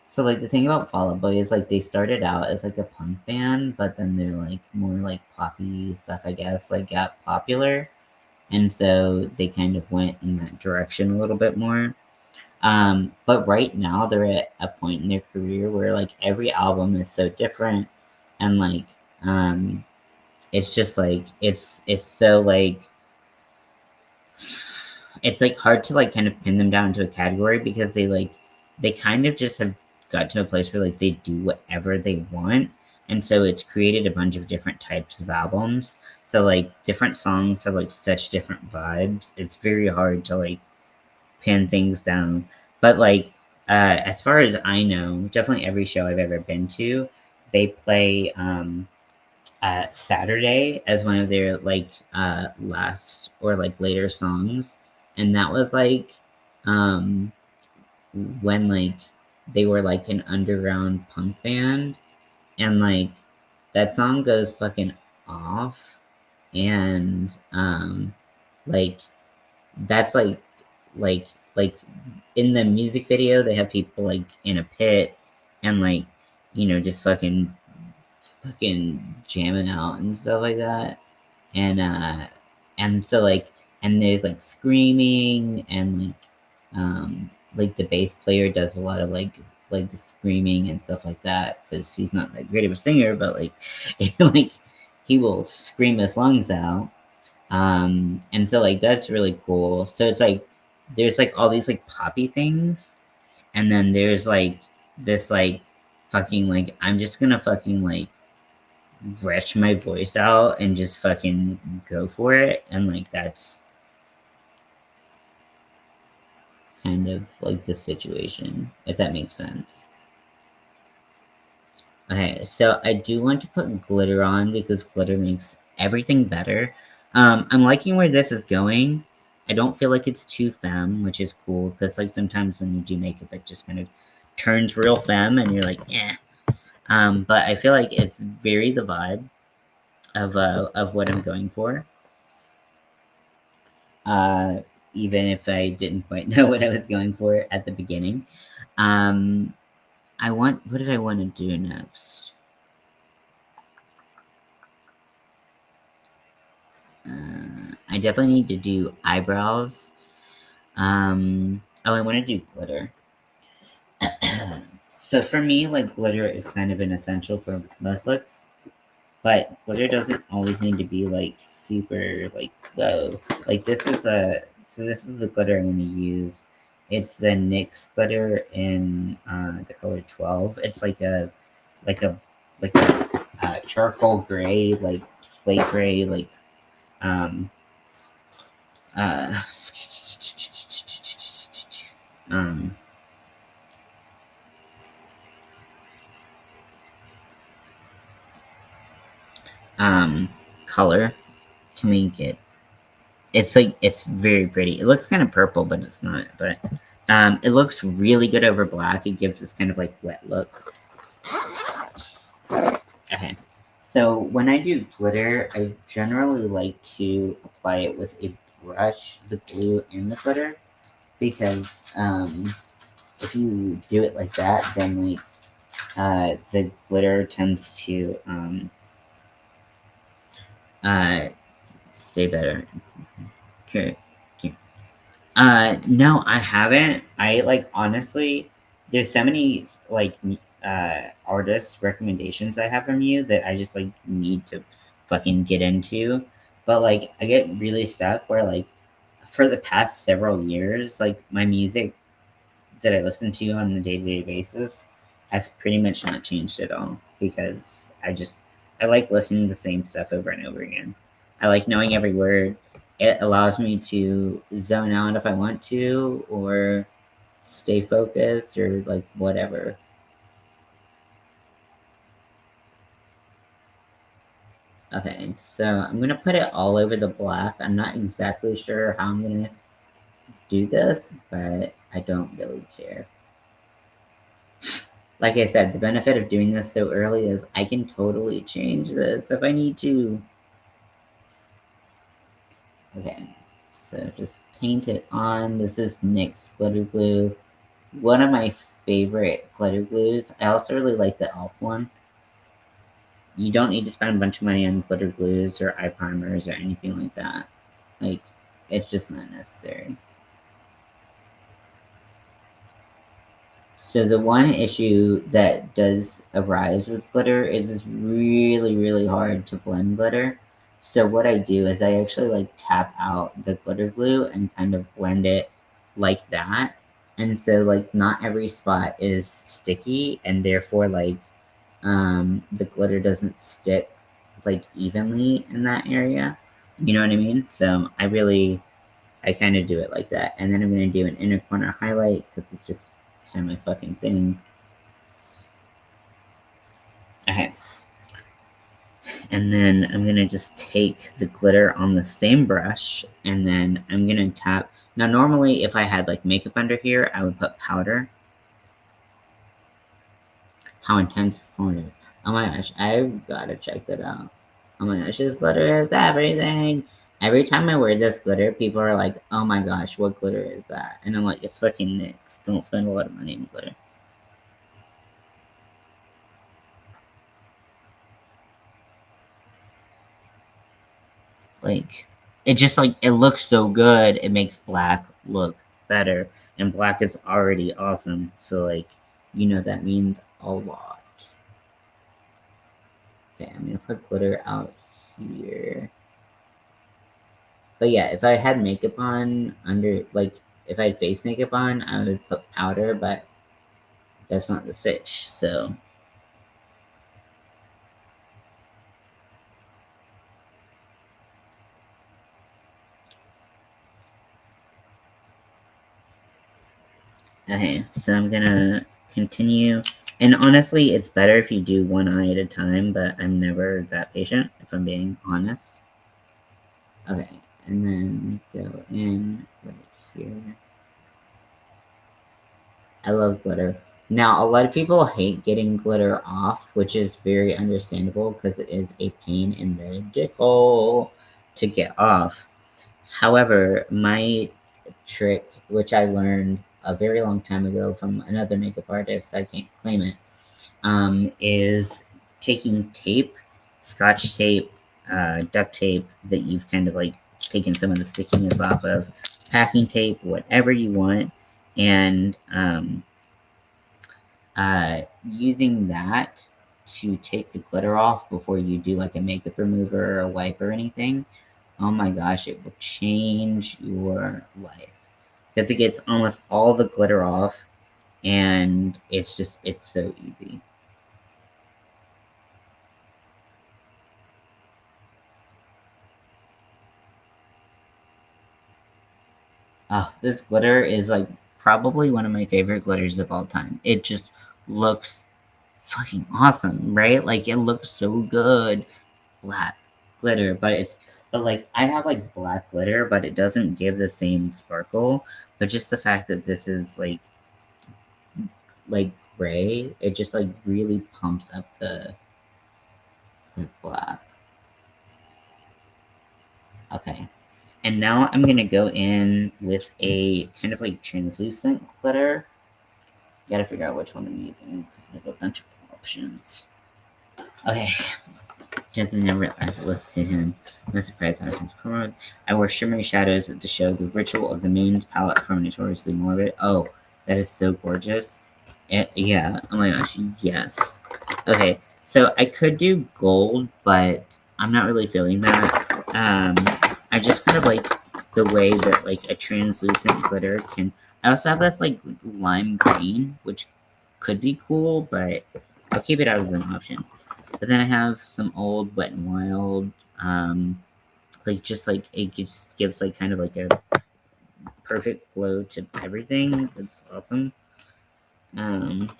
so like the thing about Fall Out Boy is like they started out as like a punk band, but then they're like more like poppy stuff, I guess, like got popular, and so they kind of went in that direction a little bit more. But right now they're at a point in their career where like every album is so different, and like um, it's just like it's so like it's like hard to like kind of pin them down into a category because they kind of just have got to a place where like they do whatever they want, and so it's created a bunch of different types of albums. So like different songs have like such different vibes, it's very hard to like pin things down. But like as far as I know, definitely every show I've ever been to, they play Saturday as one of their like last or like later songs, and that was like um when like they were like an underground punk band, and like that song goes fucking off, and like that's like like in the music video they have people like in a pit and like just fucking jamming out and stuff like that. And and so and there's like screaming, and like the bass player does a lot of like screaming and stuff like that because he's not that great of a singer, but like like he will scream his lungs out. And so like that's really cool. So it's like there's like all these like poppy things, and then there's like this like fucking like I'm just gonna fucking like retch my voice out and just fucking go for it, and like that's kind of like the situation, if that makes sense. Okay, so I do want to put glitter on because glitter makes everything better. I'm liking where this is going. I don't feel like it's too femme, which is cool because like sometimes when you do makeup, it just kind of turns real femme, and you're like, eh. But I feel like it's very the vibe of what I'm going for. Uh, Even if I didn't quite know what I was going for at the beginning. Um, what did I want to do next? I definitely need to do eyebrows. I want to do glitter. So for me, like glitter is kind of an essential for most looks, but glitter doesn't always need to be like super like whoa. Like this is the glitter I'm gonna use. It's the NYX glitter in the color 12. It's like a like a charcoal gray, like slate gray, like um uh um um color. Can we get it's like it's very pretty. It looks kind of purple, but it's not. But it looks really good over black. It gives this kind of like wet look. Okay, so when I do glitter, I generally like to apply it with a brush, the glue and the glitter, because if you do it like that, then like the glitter tends to uh, stay better. Okay. No, I haven't. I like honestly, there's so many like artist recommendations I have from you that I just like need to fucking get into. But like I get really stuck where like for the past several years, like my music that I listen to on a day-to-day basis has pretty much not changed at all because I like listening to the same stuff over and over again. I like knowing every word. It allows me to zone out if I want to or stay focused or like whatever. Okay, so I'm gonna put it all over the black. I'm not exactly sure how I'm gonna do this, but I don't really care. Like I said, the benefit of doing this so early is I can totally change this if I need to. Okay, so just paint it on. This is NYX glitter glue. One of my favorite glitter glues. I also really like the e.l.f. one. You don't need to spend a bunch of money on glitter glues or eye primers or anything like that. Like, it's just not necessary. So the one issue that does arise with glitter is it's really, really hard to blend glitter. So what I do is I actually like tap out the glitter glue and kind of blend it like that. And so like not every spot is sticky and therefore like the glitter doesn't stick like evenly in that area. You know what I mean? So I kind of do it like that. And then I'm going to do an inner corner highlight because it's just kind of my fucking thing. Okay. And then I'm going to just take the glitter on the same brush and then I'm going to tap. Now, normally if I had like makeup under here, I would put powder. How intense performance is. Oh my gosh, I've got to check that out. Oh my gosh, this glitter is everything. Every time I wear this glitter, people are like, oh my gosh, what glitter is that? And I'm like, it's fucking NYX. Don't spend a lot of money on glitter. Like, it just like, it looks so good. It makes black look better. And black is already awesome. So, like, you know, that means a lot. Okay, I'm gonna put glitter out here. But yeah, if I had makeup on under, like, if I had face makeup on, I would put powder, but that's not the stitch, so. Okay, so I'm gonna continue. And honestly, it's better if you do one eye at a time, but I'm never that patient, if I'm being honest. Okay, and then go in right here. I love glitter. Now, a lot of people hate getting glitter off, which is very understandable because it is a pain in the dickhole to get off. However, my trick, which I learned a very long time ago from another makeup artist, I can't claim it, is taking tape, scotch tape, duct tape that you've kind of like taken some of the stickiness off of, packing tape, whatever you want, and using that to take the glitter off before you do like a makeup remover or a wipe or anything. Oh my gosh, it will change your life because it gets almost all the glitter off, and it's so easy. Oh, this glitter is like probably one of my favorite glitters of all time. It just looks fucking awesome, right? Like it looks so good. Black glitter, but like I have like black glitter, but it doesn't give the same sparkle. But just the fact that this is like gray, it just like really pumps up the black. Okay. And now I'm gonna go in with a kind of like translucent glitter. Gotta figure out which one I'm using because I have a bunch of options. Okay, because I never listened to him. No surprise how his promote. I wore shimmery shadows at the show, The Ritual of the Moon's palette from Notoriously Morbid. Oh, that is so gorgeous. Yeah, oh my gosh, yes. Okay, so I could do gold, but I'm not really feeling that. I just kind of like the way that like a translucent glitter can. I also have this like lime green, which could be cool, but I'll keep it out as an option. But then I have some old Wet and Wild, like just like it just gives like kind of like a perfect glow to everything. It's awesome. Um,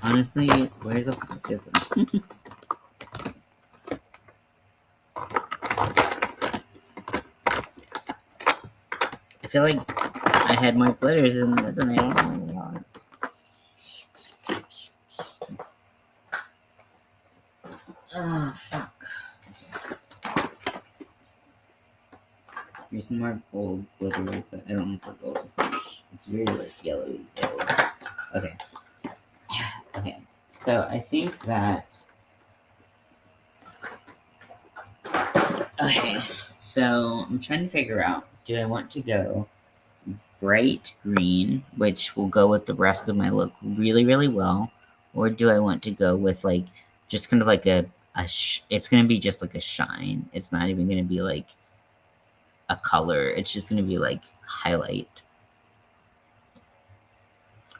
Honestly, where the fuck is it? I feel like I had more glitters in this and I don't know why. Oh, fuck. Here's some more gold glitter, but I don't like the gold as much. It's very like yellowy gold. Okay. Okay. So I think that. Okay. So I'm trying to figure out, do I want to go bright green, which will go with the rest of my look really, really well, or do I want to go with like just kind of like it's gonna be just like a shine. It's not even gonna be like a color. It's just gonna be like highlight.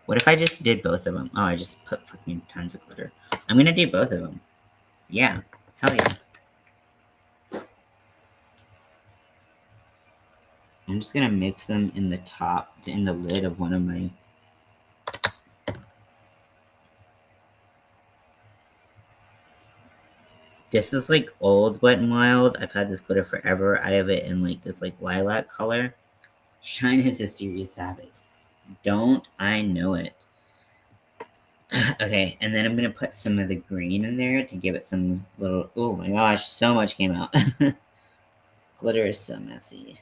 What if I just did both of them? Oh, I just put fucking tons of glitter. I'm gonna do both of them. Yeah, hell yeah. I'm just gonna mix them in the top, in the lid of one of my. This is like old Wet and Wild. I've had this glitter forever. I have it in like this like lilac color. Shine is a serious topic. Don't I know it? Okay, and then I'm gonna put some of the green in there to give it some little. Oh my gosh, so much came out. Glitter is so messy.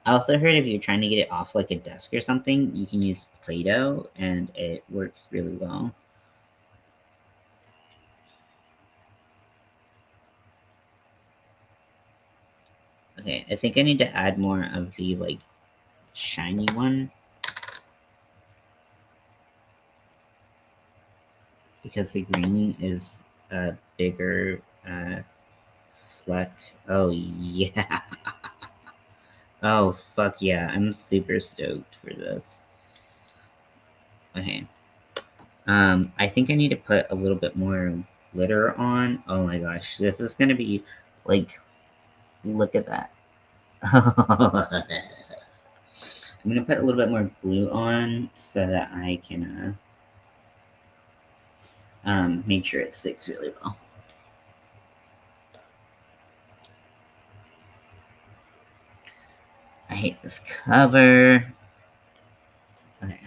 I also heard if you're trying to get it off like a desk or something, you can use Play-Doh and it works really well. Okay, I think I need to add more of the like shiny one. Because the green is a bigger fleck. Oh yeah. Oh fuck yeah. I'm super stoked for this. Okay. I think I need to put a little bit more glitter on. Oh my gosh. This is gonna be like, look at that. I'm gonna put a little bit more glue on so that I can make sure it sticks really well. I hate this cover. Okay.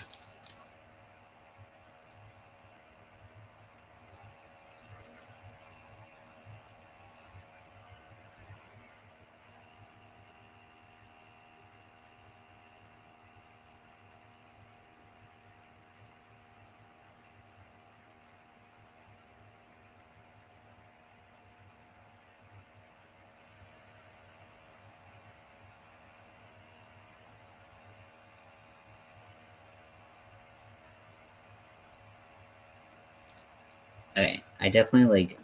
Okay, I definitely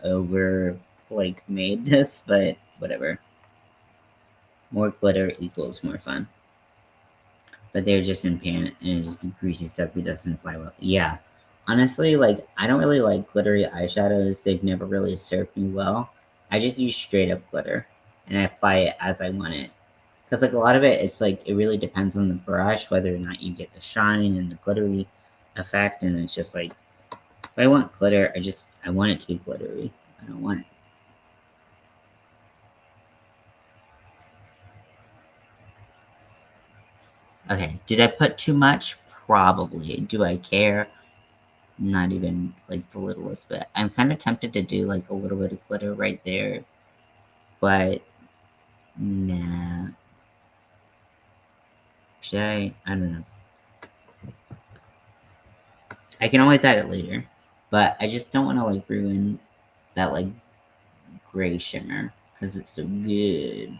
made this, but whatever. More glitter equals more fun. But they're just in pan and it's just greasy stuff that doesn't apply well. Yeah. Honestly, I don't really like glittery eyeshadows. They've never really served me well. I just use straight up glitter and I apply it as I want it. Because a lot of it, it's it really depends on the brush, whether or not you get the shine and the glittery effect. And it's just if I want glitter, I want it to be glittery. I don't want. Okay, did I put too much? Probably. Do I care? Not even the littlest bit. I'm kind of tempted to do a little bit of glitter right there, but nah. Should I? I don't know. I can always add it later, but I just don't want to ruin that gray shimmer because it's so good.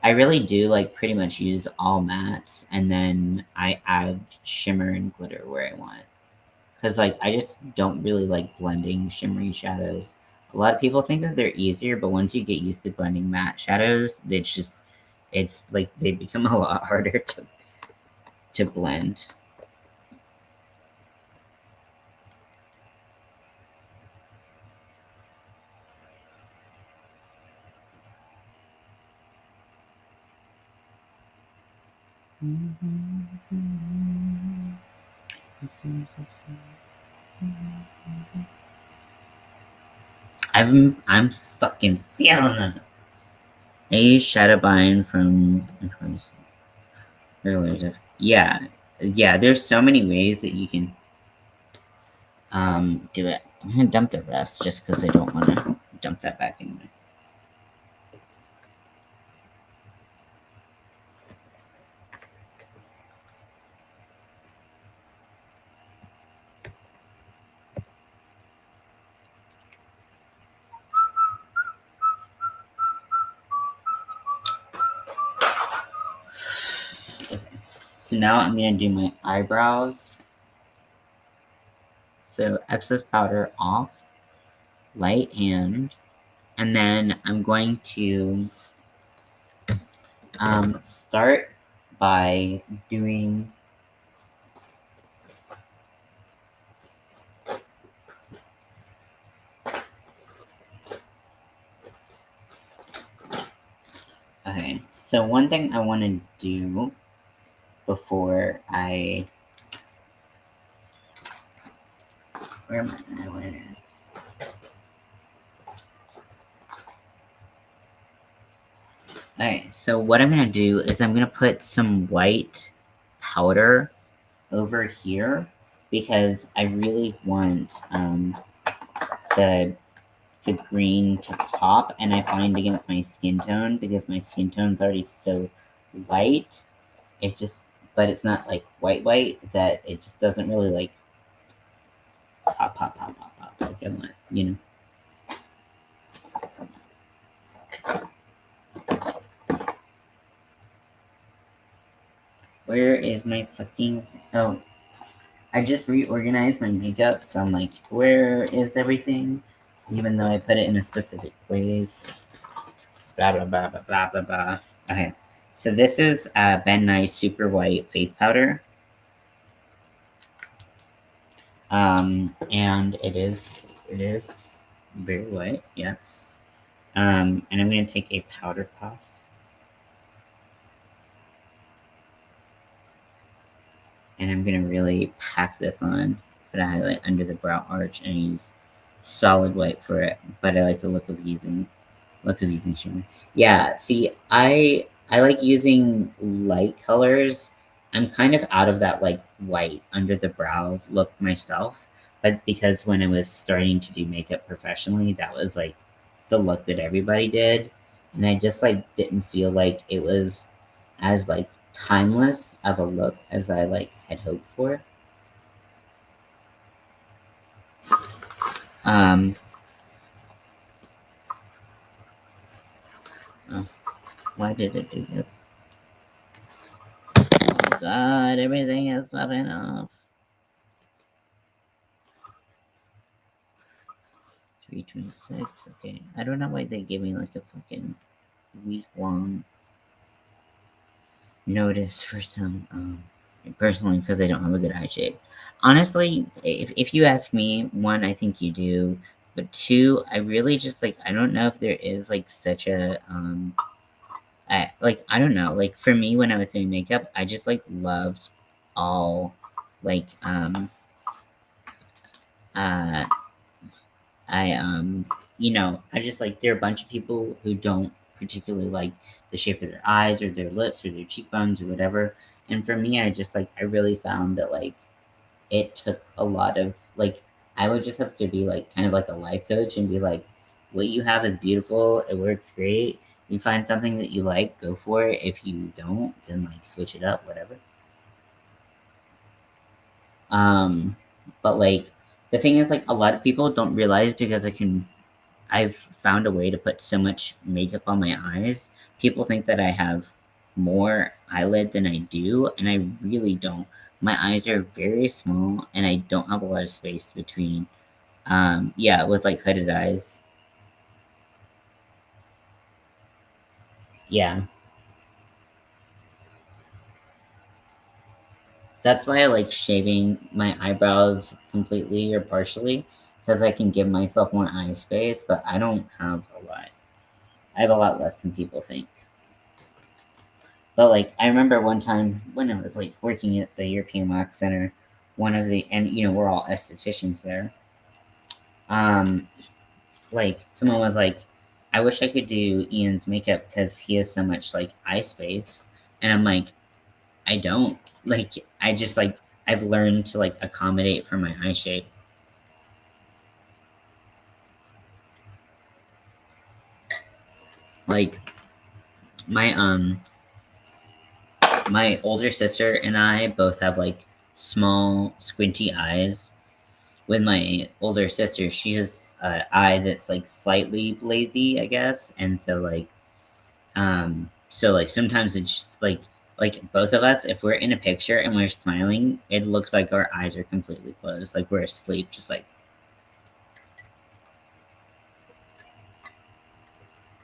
I really do pretty much use all mattes and then I add shimmer and glitter where I want. Because I just don't really like blending shimmery shadows. A lot of people think that they're easier, but once you get used to blending matte shadows, it's they become a lot harder to blend. I'm fucking feeling it. I use Shadowbind from earlier. Yeah, yeah. There's so many ways that you can do it. I'm gonna dump the rest just because I don't want to dump that back in. So now I'm gonna do my eyebrows. So excess powder off, light hand, and then I'm going to start by doing okay. So one thing I want to do before where am I eyeliner? Okay, so what I'm gonna do is I'm gonna put some white powder over here because I really want the the green to pop, and I find against my skin tone because my skin tone's already so light. It just, but it's not white that it just doesn't really pop like I want, you know. Where is my fucking? Oh, I just reorganized my makeup, so I'm like, where is everything? Even though I put it in a specific place. Blah blah blah blah blah blah blah. Okay, so this is Ben Nye Super White Face Powder. And it is very white, yes. And I'm gonna take a powder puff. And I'm gonna really pack this on. put a highlight under the brow arch, and I use solid white for it. But I like the look of using shimmer. Yeah, see, I like using light colors. I'm kind of out of that like white under the brow look myself, but because when I was starting to do makeup professionally, that was like the look that everybody did, and I just like didn't feel like it was as like timeless of a look as I like had hoped for. Um, oh, why did it do this? Oh God, everything is popping off. 326. Okay, I don't know why they gave me like a fucking week long notice for some. Personally, because I don't have a good eye shape. Honestly, if you ask me, one, I think you do, but two, I really just like I don't know if there is like such a I don't know, like for me when I was doing makeup, I just like loved all like uh I just like there are a bunch of people who don't particularly like the shape of their eyes or their lips or their cheekbones or whatever. And for me, I just like I really found that like it took a lot of like I would just have to be like kind of like a life coach and be like, what you have is beautiful, it works great. You find something that you like, go for it. If you don't, then like switch it up, whatever. Um, but like the thing is like a lot of people don't realize because I've found a way to put so much makeup on my eyes. People think that I have more eyelid than I do, and I really don't. My eyes are very small, and I don't have a lot of space between. Yeah, with like hooded eyes. Yeah, that's why I like shaving my eyebrows completely or partially, because I can give myself more eye space. But I don't have a lot. I have a lot less than people think. But like I remember one time when I was like working at the European Wax Center, one of the and we're all estheticians there. Um, like someone was like, "I wish I could do Ian's makeup because he has so much like eye space," and I'm like, "I don't like. I just like I've learned to like accommodate for my eye shape. Like my my older sister and I both have like small squinty eyes. With my older sister, she has an eye that's like slightly lazy, I guess, and so like sometimes it's just like both of us, if we're in a picture and we're smiling, it looks like our eyes are completely closed, like we're asleep, just like,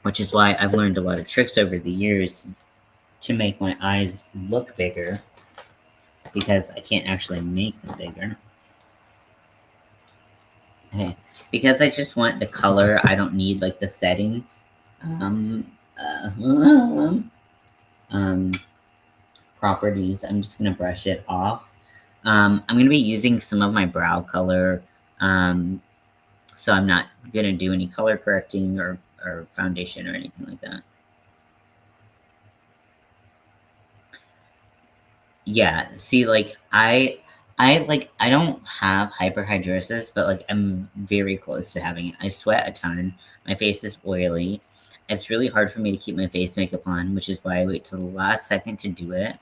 which is why I've learned a lot of tricks over the years to make my eyes look bigger because I can't actually make them bigger. Okay, because I just want the color. I don't need like the setting. Um, uh, um, um, properties. I'm just gonna brush it off. I'm gonna be using some of my brow color, so I'm not gonna do any color correcting or foundation or anything like that. Yeah, see, like I don't have hyperhidrosis, but like I'm very close to having it. I sweat a ton. My face is oily. It's really hard for me to keep my face makeup on, which is why I wait till the last second to do it.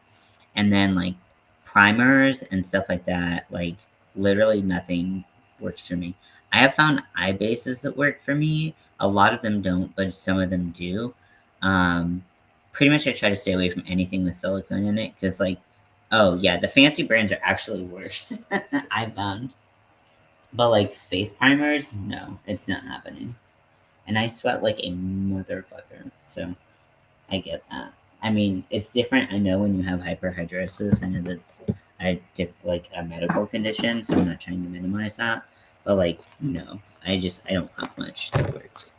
And then like primers and stuff like that, like literally nothing works for me. I have found eye bases that work for me. A lot of them don't, but some of them do. Um, Pretty much I try to stay away from anything with silicone in it because like, oh yeah, the fancy brands are actually worse. I found, but like face primers, no, it's not happening. And I sweat like a motherfucker, so I get that. I mean, it's different. I know when you have hyperhidrosis, I know that's like a medical condition, so I'm not trying to minimize that. But like, no, I don't have much that works.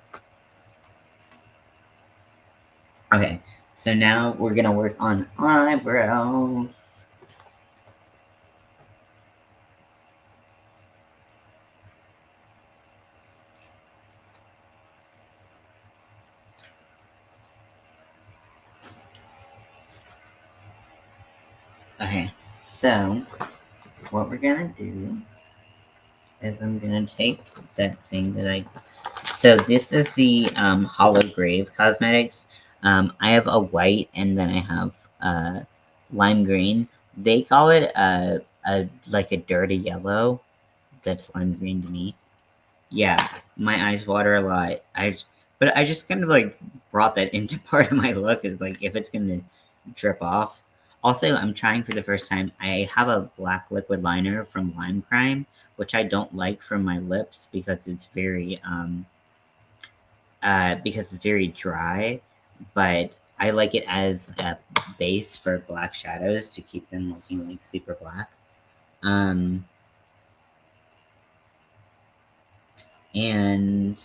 Okay, so now we're gonna work on eyebrows. Okay, so what we're gonna do is I'm gonna take that thing that I. So this is the Hollow Grave Cosmetics. I have a white and then I have lime green. They call it a like a dirty yellow. That's lime green to me. Yeah, my eyes water a lot. But I just kind of like brought that into part of my look is like if it's gonna drip off. Also, I'm trying for the first time. I have a black liquid liner from Lime Crime, which I don't like for my lips because it's very dry. But I like it as a base for black shadows to keep them looking like super black. Um, and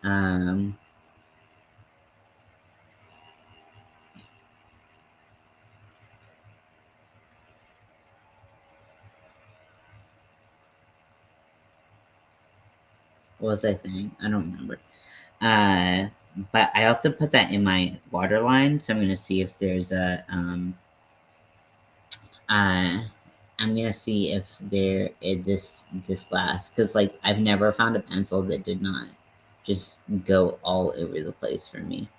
um, what was I saying? I don't remember. Uh, but I also put that in my waterline, so I'm gonna see if there's uh, I'm gonna see if this lasts because like I've never found a pencil that did not just go all over the place for me.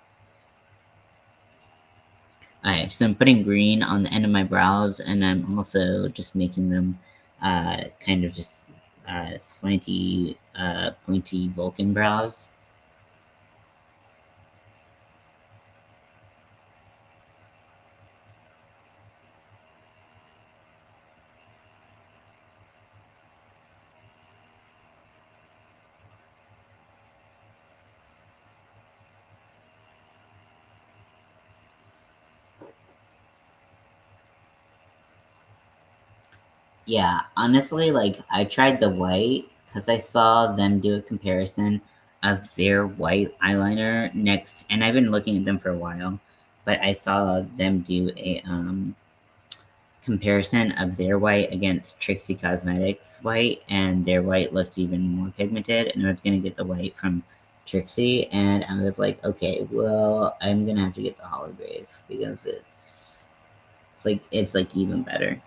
Alright, so I'm putting green on the end of my brows, and I'm also just making them kind of just slanty, pointy Vulcan brows. Yeah, honestly, like I tried the white because I saw them do a comparison of their white eyeliner next, and I've been looking at them for a while, but I saw them do a comparison of their white against Trixie Cosmetics white, and their white looked even more pigmented, and I was gonna get the white from Trixie, and I was like, okay, well, I'm gonna have to get the Holograve because it's like even better.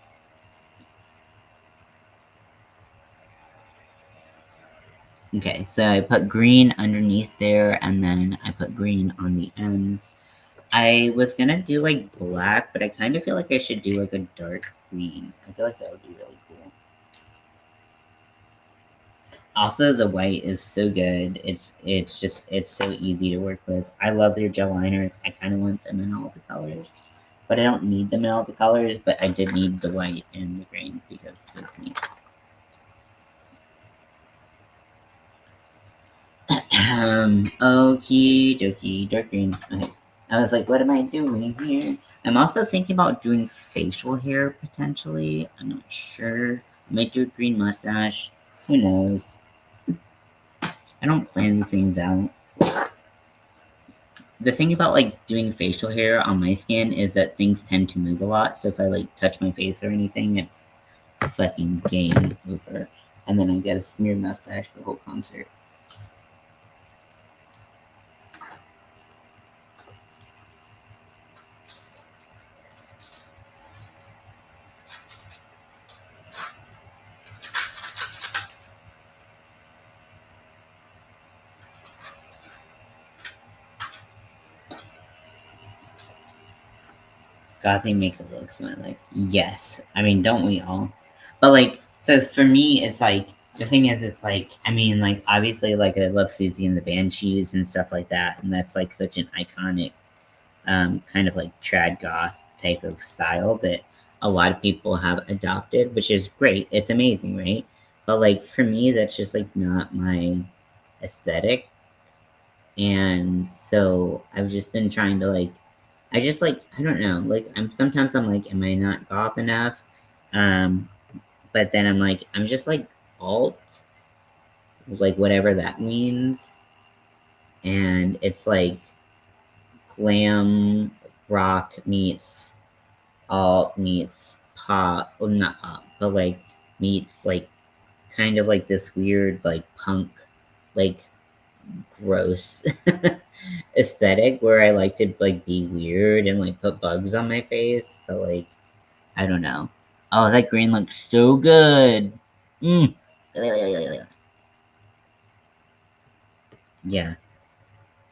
Okay, so I put green underneath there, and then I put green on the ends. I was gonna do like black, but I kind of feel like I should do like a dark green. I feel like that would be really cool. Also, the white is so good. It's so easy to work with. I love their gel liners. I kind of want them in all the colors, but I don't need them in all the colors. But I did need the white and the green because it's neat. Okie dokie, dark green. Okay. I was like, what am I doing here? I'm also thinking about doing facial hair potentially. I'm not sure. I might do a green mustache. Who knows? I don't plan these things out. The thing about like doing facial hair on my skin is that things tend to move a lot. So if I like touch my face or anything, it's fucking game over. And then I get a smeared mustache the whole concert. Gothic makeup looks like yes. I mean, don't we all? But like, so for me, it's like the thing is, it's like I mean, like obviously, like I love Susie and the Banshees and stuff like that, and that's like such an iconic kind of like trad goth type of style that a lot of people have adopted, which is great. It's amazing, right? But like for me, that's just like not my aesthetic, and so I've just been trying to like I just like I don't know, like I'm like, am I not goth enough? Um, but then I'm like, I'm just like alt, like whatever that means. And it's like glam rock meets alt meets pop, well not pop, but like meets like kind of like this weird like punk like gross aesthetic where I like to like be weird and like put bugs on my face, but like I don't know. Oh, that green looks so good. Mm. Yeah.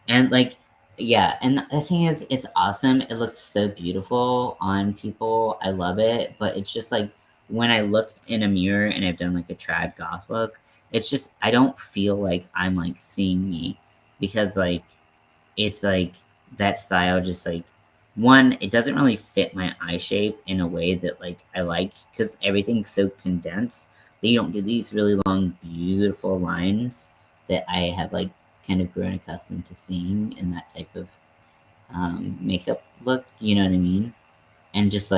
And like yeah, and the thing is it's awesome. It looks so beautiful on people. I love it, but it's just like when I look in a mirror and I've done like a trad goth look, it's just I don't feel like I'm like seeing me because like it's like that style just like one, it doesn't really fit my eye shape in a way that like I like because everything's so condensed that you don't get these really long, beautiful lines that I have like kind of grown accustomed to seeing in that type of makeup look. You know what I mean? And just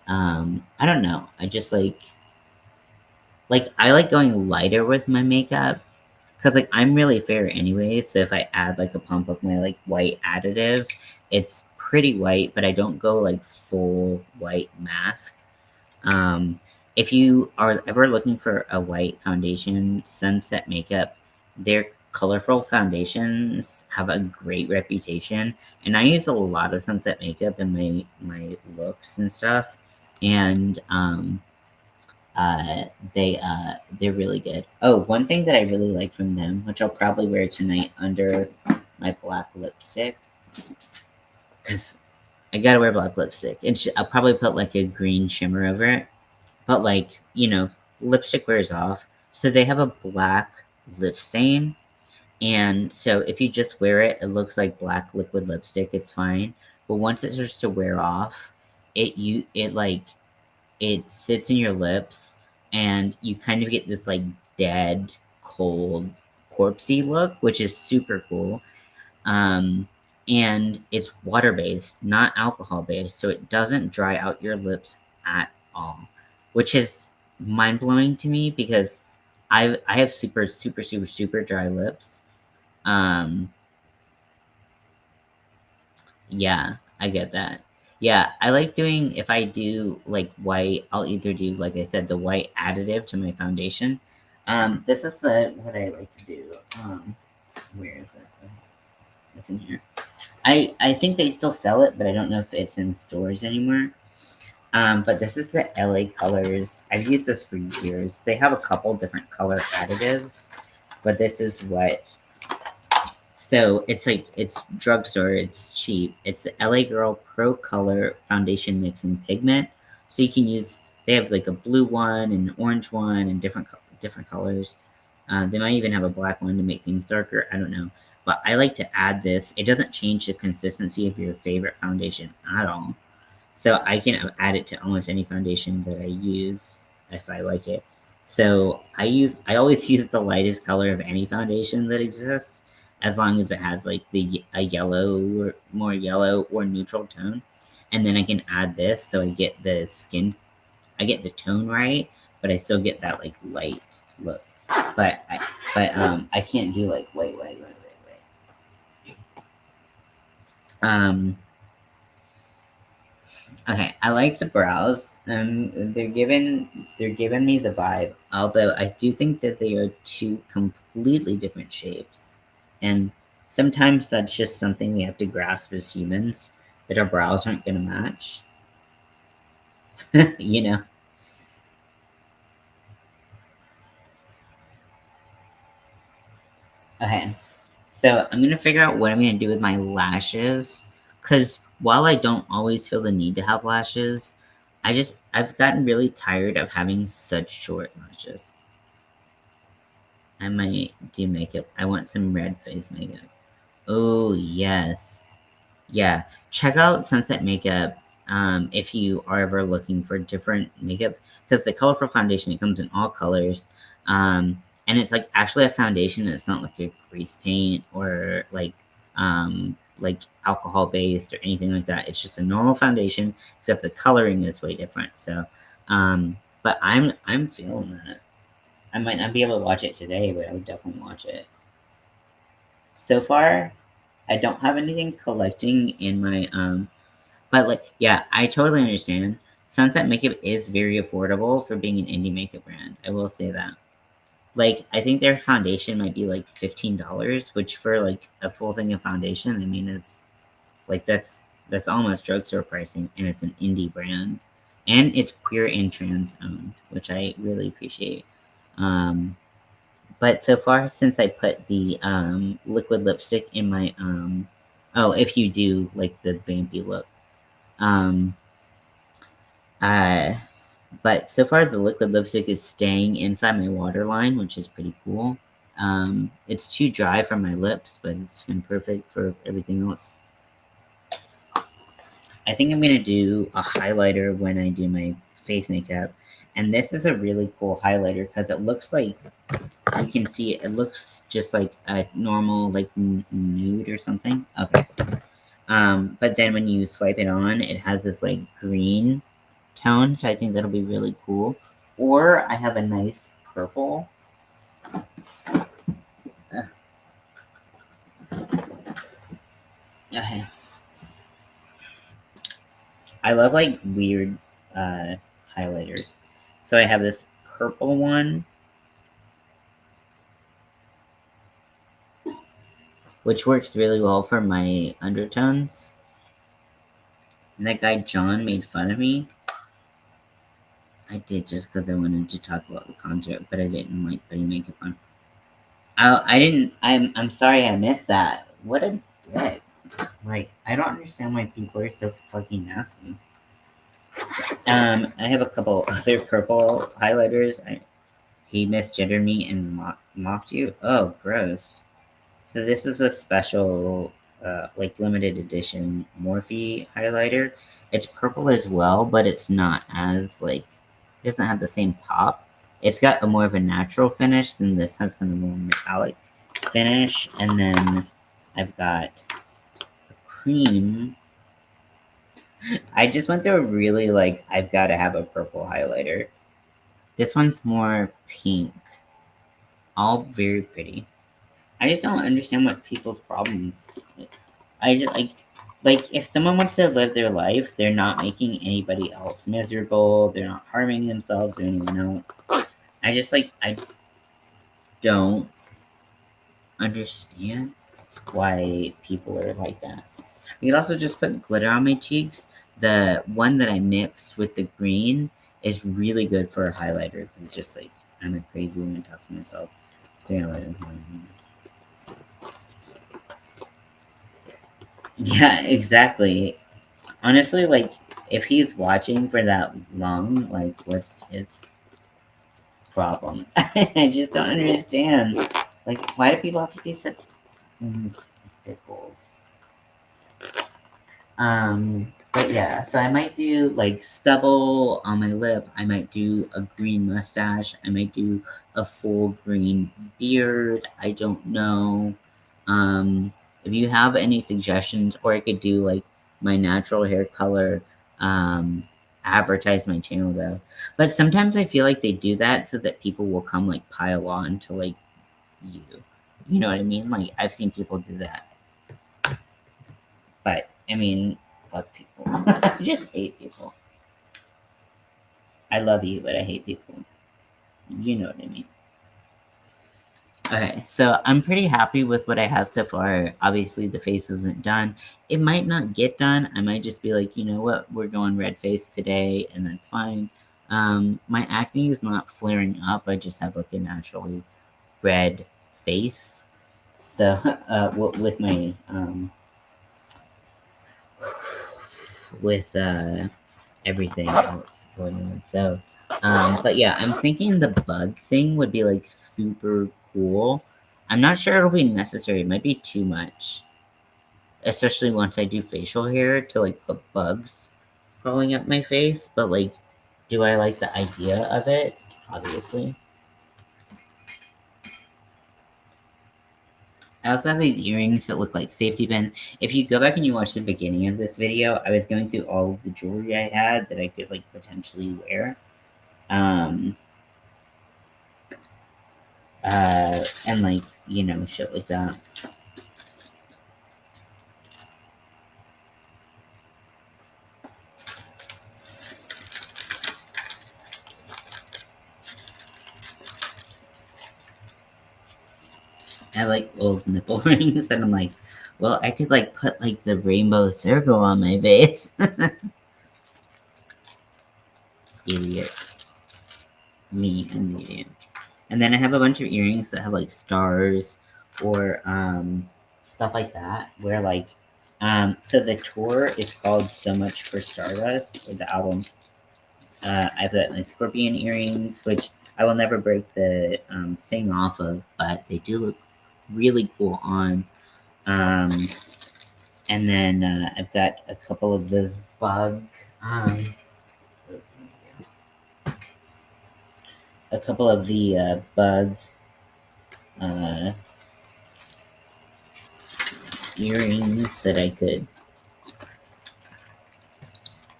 I don't know. I just like I like going lighter with my makeup because like I'm really fair anyway, so if I add like a pump of my like white additive, it's pretty white, but I don't go like full white mask. Um, if you are ever looking for a white foundation, Sunset Makeup, their colorful foundations have a great reputation, and I use a lot of Sunset Makeup in my looks and stuff, and uh, they're really good. Oh, one thing that I really like from them, which I'll probably wear tonight under my black lipstick, because I gotta wear black lipstick. I'll probably put like a green shimmer over it, but like lipstick wears off, so they have a black lip stain, and so if you just wear it, it looks like black liquid lipstick. It's fine, but once it starts to wear off, it like it sits in your lips and you kind of get this like dead, cold, corpsey look, which is super cool. Um, and it's water based, not alcohol based, so it doesn't dry out your lips at all, which is mind blowing to me because I have super super super super dry lips. Um, Yeah, I get that. Yeah, I like doing if I do like white, I'll either do like I said the white additive to my foundation. This is the what I like to do. Where is it? It's in here. I think they still sell it, but I don't know if it's in stores anymore. But this is the LA Colors. I've used this for years. They have a couple different color additives, but this is what so it's like it's drugstore, it's cheap. It's the LA Girl Pro Color Foundation Mix and Pigment. So you can use they have like a blue one and an orange one and different colors. They might even have a black one to make things darker. I don't know. But I like to add this. It doesn't change the consistency of your favorite foundation at all. So I can add it to almost any foundation that I use if I like it. So I always use the lightest color of any foundation that exists, as long as it has like a yellow or more yellow or neutral tone, and then I can add this so I get the tone right, but I still get that like light look. But I can't do like wait. Um, Okay, I like the brows. They're giving me the vibe. Although I do think that they are two completely different shapes, and sometimes that's just something we have to grasp as humans that our brows aren't going to match. you know. Okay, so I'm gonna figure out what I'm gonna do with my lashes, because while I don't always feel the need to have lashes, I've gotten really tired of having such short lashes. I might do makeup. I want some red face makeup. Oh, yes. Yeah. Check out Sunset Makeup if you are ever looking for different makeup. Because the colorful foundation, it comes in all colors. And it's like actually a foundation. It's not like a grease paint or like alcohol based or anything like that. It's just a normal foundation, except the coloring is way different. So, but I'm feeling that. I might not be able to watch it today, but I would definitely watch it. So far, I don't have anything collecting in my but like yeah, I totally understand. Sunset Makeup is very affordable for being an indie makeup brand. I will say that. like, I think their foundation might be like $15, which for like a full thing of foundation, I mean, is like that's almost drugstore pricing, and it's an indie brand, and it's queer and trans owned, which I really appreciate. Um, but so far, since I put the liquid lipstick in my oh, if you do like the vampy look, um, uh, but so far the liquid lipstick is staying inside my waterline, which is pretty cool. It's too dry for my lips, but it's been perfect for everything else. I think I'm gonna do a highlighter when I do my face makeup. And this is a really cool highlighter because it looks like, you can see it looks just like a normal like nude or something. Okay. But then when you swipe it on, it has this like green tone, so I think that'll be really cool. Or I have a nice purple. Okay. I love like weird highlighters. So I have this purple one, which works really well for my undertones. And that guy John made fun of me. I did, just because I wanted to talk about the concert, but I didn't like putting makeup on. I didn't. I'm sorry I missed that. What a dick. Like, I don't understand why people are so fucking nasty. I have a couple other purple highlighters. He misgendered me and mocked you. Oh, gross. So this is a special, like limited edition Morphe highlighter. It's purple as well, but it's not as like, it doesn't have the same pop. It's got a more of a natural finish than this has, kind of more metallic finish. And then I've got a cream. I just went through a really like, I've got to have a purple highlighter. This one's more pink. All very pretty. I just don't understand what people's problems. I just like if someone wants to live their life, they're not making anybody else miserable. They're not harming themselves or anyone else. I don't understand why people are like that. I could also just put glitter on my cheeks. The one that I mixed with the green is really good for a highlighter. It's just like, I'm a crazy woman talking to myself. So, yeah, exactly. Honestly, like, if he's watching for that long, like, what's his problem? I just don't understand. Like, why do people have to be such dickholes? But yeah, so I might do like stubble on my lip. I might do a green mustache. I might do a full green beard. I don't know. If you have any suggestions, or I could do like my natural hair color, advertise my channel though. But sometimes I feel like they do that so that people will come like pile on to like you. You know what I mean? Like, I've seen people do that. But I mean, fuck people. I just hate people. I love you, but I hate people. You know what I mean. Okay, so I'm pretty happy with what I have so far. Obviously, the face isn't done. It might not get done. I might just be like, you know what, we're going red face today, and that's fine. My acne is not flaring up. I just have like a naturally red face. So, with my with everything else going on. So, but yeah, I'm thinking the bug thing would be like super cool. I'm not sure it'll be necessary. It might be too much, especially once I do facial hair to like put bugs crawling up my face. But like, do I like the idea of it? Obviously. I also have these earrings that look like safety pins. If you go back and you watch the beginning of this video, I was going through all of the jewelry I had that I could like potentially wear. Um, and like, you know, shit like that. I like old nipple rings, and I'm like, well, I could like put like the rainbow circle on my face. Idiot. Me and idiot. And then I have a bunch of earrings that have like stars or stuff like that. Where like so the tour is called So Much for Stardust, or the album. I've got my scorpion earrings, which I will never break the thing off of, but they do look really cool on. Um, and then I've got a couple of those um, a couple of the bug uh, earrings that I could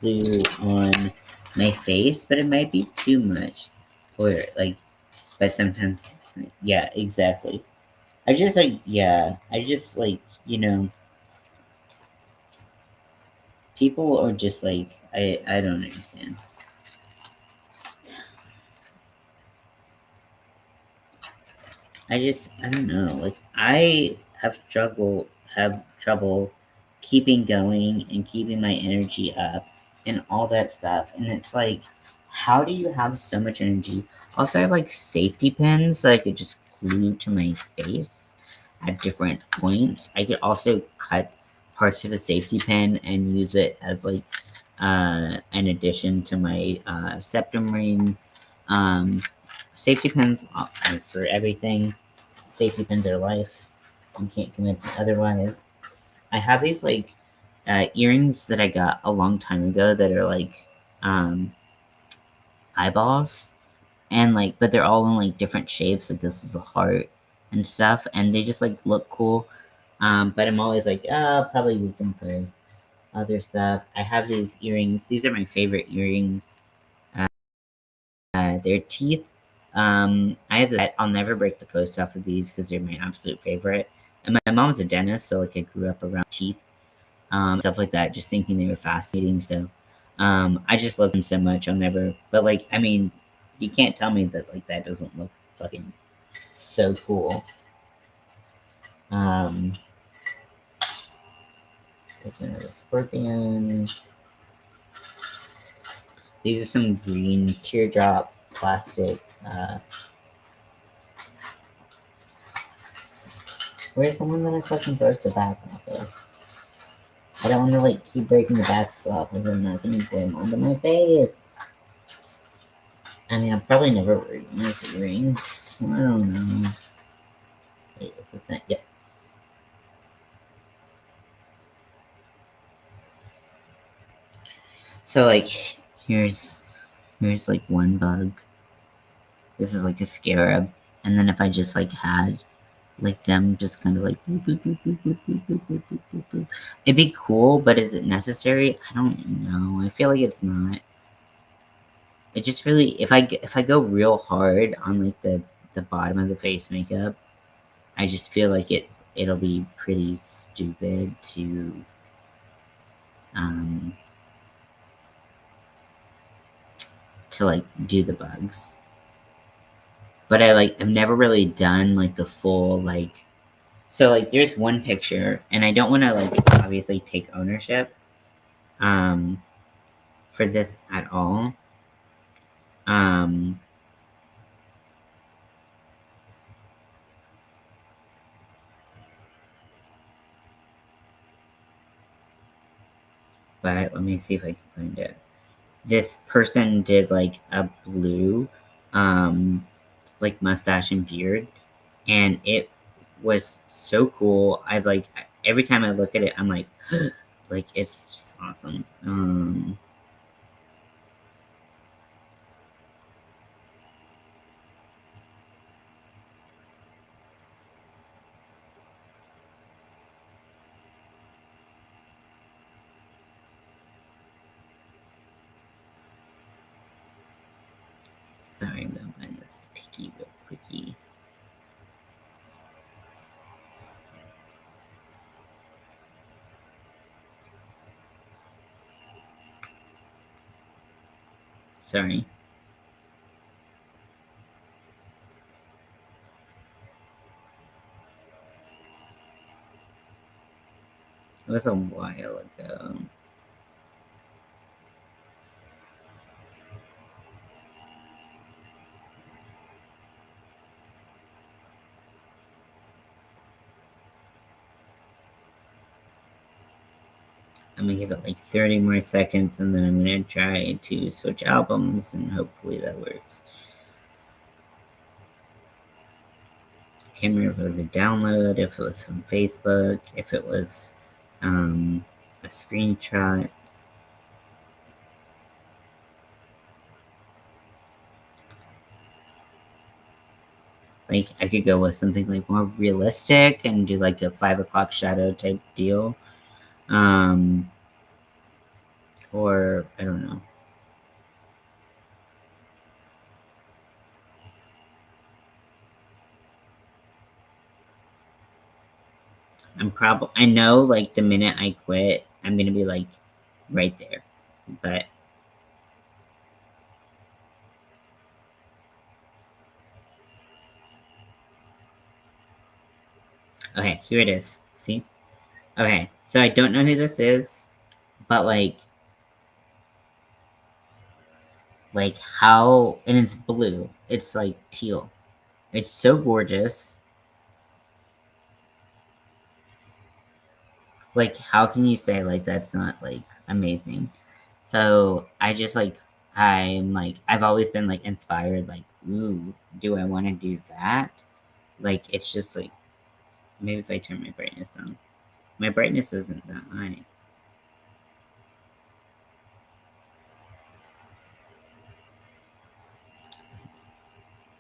glue on my face, but it might be too much. Or like, but sometimes, yeah, exactly. I just like, yeah, I just like, people are just like, I don't understand. I don't know. Like I have trouble keeping going and keeping my energy up and all that stuff. And it's like, how do you have so much energy? Also, I have like safety pins that I could just glue to my face at different points. I could also cut parts of a safety pin and use it as like an addition to my septum ring. Um, Safety pins for everything. Safety pins are life. You can't convince me otherwise. I have these like earrings that I got a long time ago that are like um, eyeballs, and like, but they're all in like different shapes. Like this is a heart and stuff, and they just like look cool. But I'm always like, oh, I'll probably use them for other stuff. I have these earrings. These are my favorite earrings. Their teeth. I have that. I'll never break the post off of these because they're my absolute favorite. And my mom's a dentist, so like I grew up around teeth, stuff like that, just thinking they were fascinating. So, I just love them so much. I'll never. But like, I mean, you can't tell me that like that doesn't look fucking so cool. Um, there's another scorpion. These are some green teardrop plastic. Where's the one that I fucking broke the back off of? I don't want to like keep breaking the backs off and then nothing going onto my face. I mean, I'm probably never wearing these earrings. I don't know. Wait, is this it? Yep. So like, here's like one bug. This is like a scarab, and then if I just like had like them just kind of like boop, boop, boop, boop, boop, boop, boop, boop, boop, boop, boop. It'd be cool, but is it necessary? I don't know. I feel like it's not. It just really, if I go real hard on like the bottom of the face makeup, I just feel like it'll be pretty stupid um to like do the bugs. But I've never really done like the full like, so like there's one picture and I don't want to like obviously take ownership um for this at all. Um but let me see if I can find it. This person did like a blue um like mustache and beard, and it was so cool. I've like every time I look at it, I'm like, like it's just awesome. Sorry, I'm gonna find this picky real quickie. Sorry. It was a while ago. I'm gonna give it like 30 more seconds and then I'm gonna try to switch albums and hopefully that works. Can't remember if it was a download, if it was from Facebook, if it was a screenshot. Like, I could go with something like more realistic and do like a 5 o'clock shadow type deal. Or I don't know. I know like the minute I quit, I'm gonna be like right there. But okay, here it is. See? Okay, so I don't know who this is, but like how, and it's blue. It's like teal. It's so gorgeous. Like, how can you say like that's not like amazing? So I just like I'm like I've always been like inspired. Like, ooh, do I want to do that? Like, it's just like maybe if I turn my brightness down. My brightness isn't that high.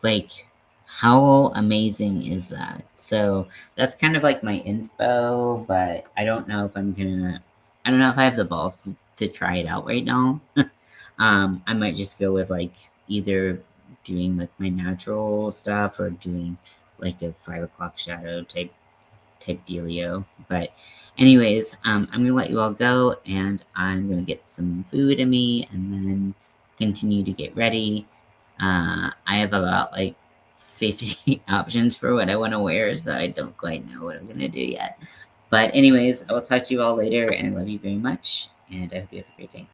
Like, how amazing is that? So that's kind of like my inspo, but I don't know if I don't know if I have the balls to try it out right now. I might just go with like either doing like my natural stuff or doing like a 5 o'clock shadow type dealio. But anyways, I'm gonna let you all go and I'm gonna get some food in me and then continue to get ready. I have about like 50 options for what I want to wear, so I don't quite know what I'm gonna do yet. But anyways, I will talk to you all later and I love you very much and I hope you have a great day.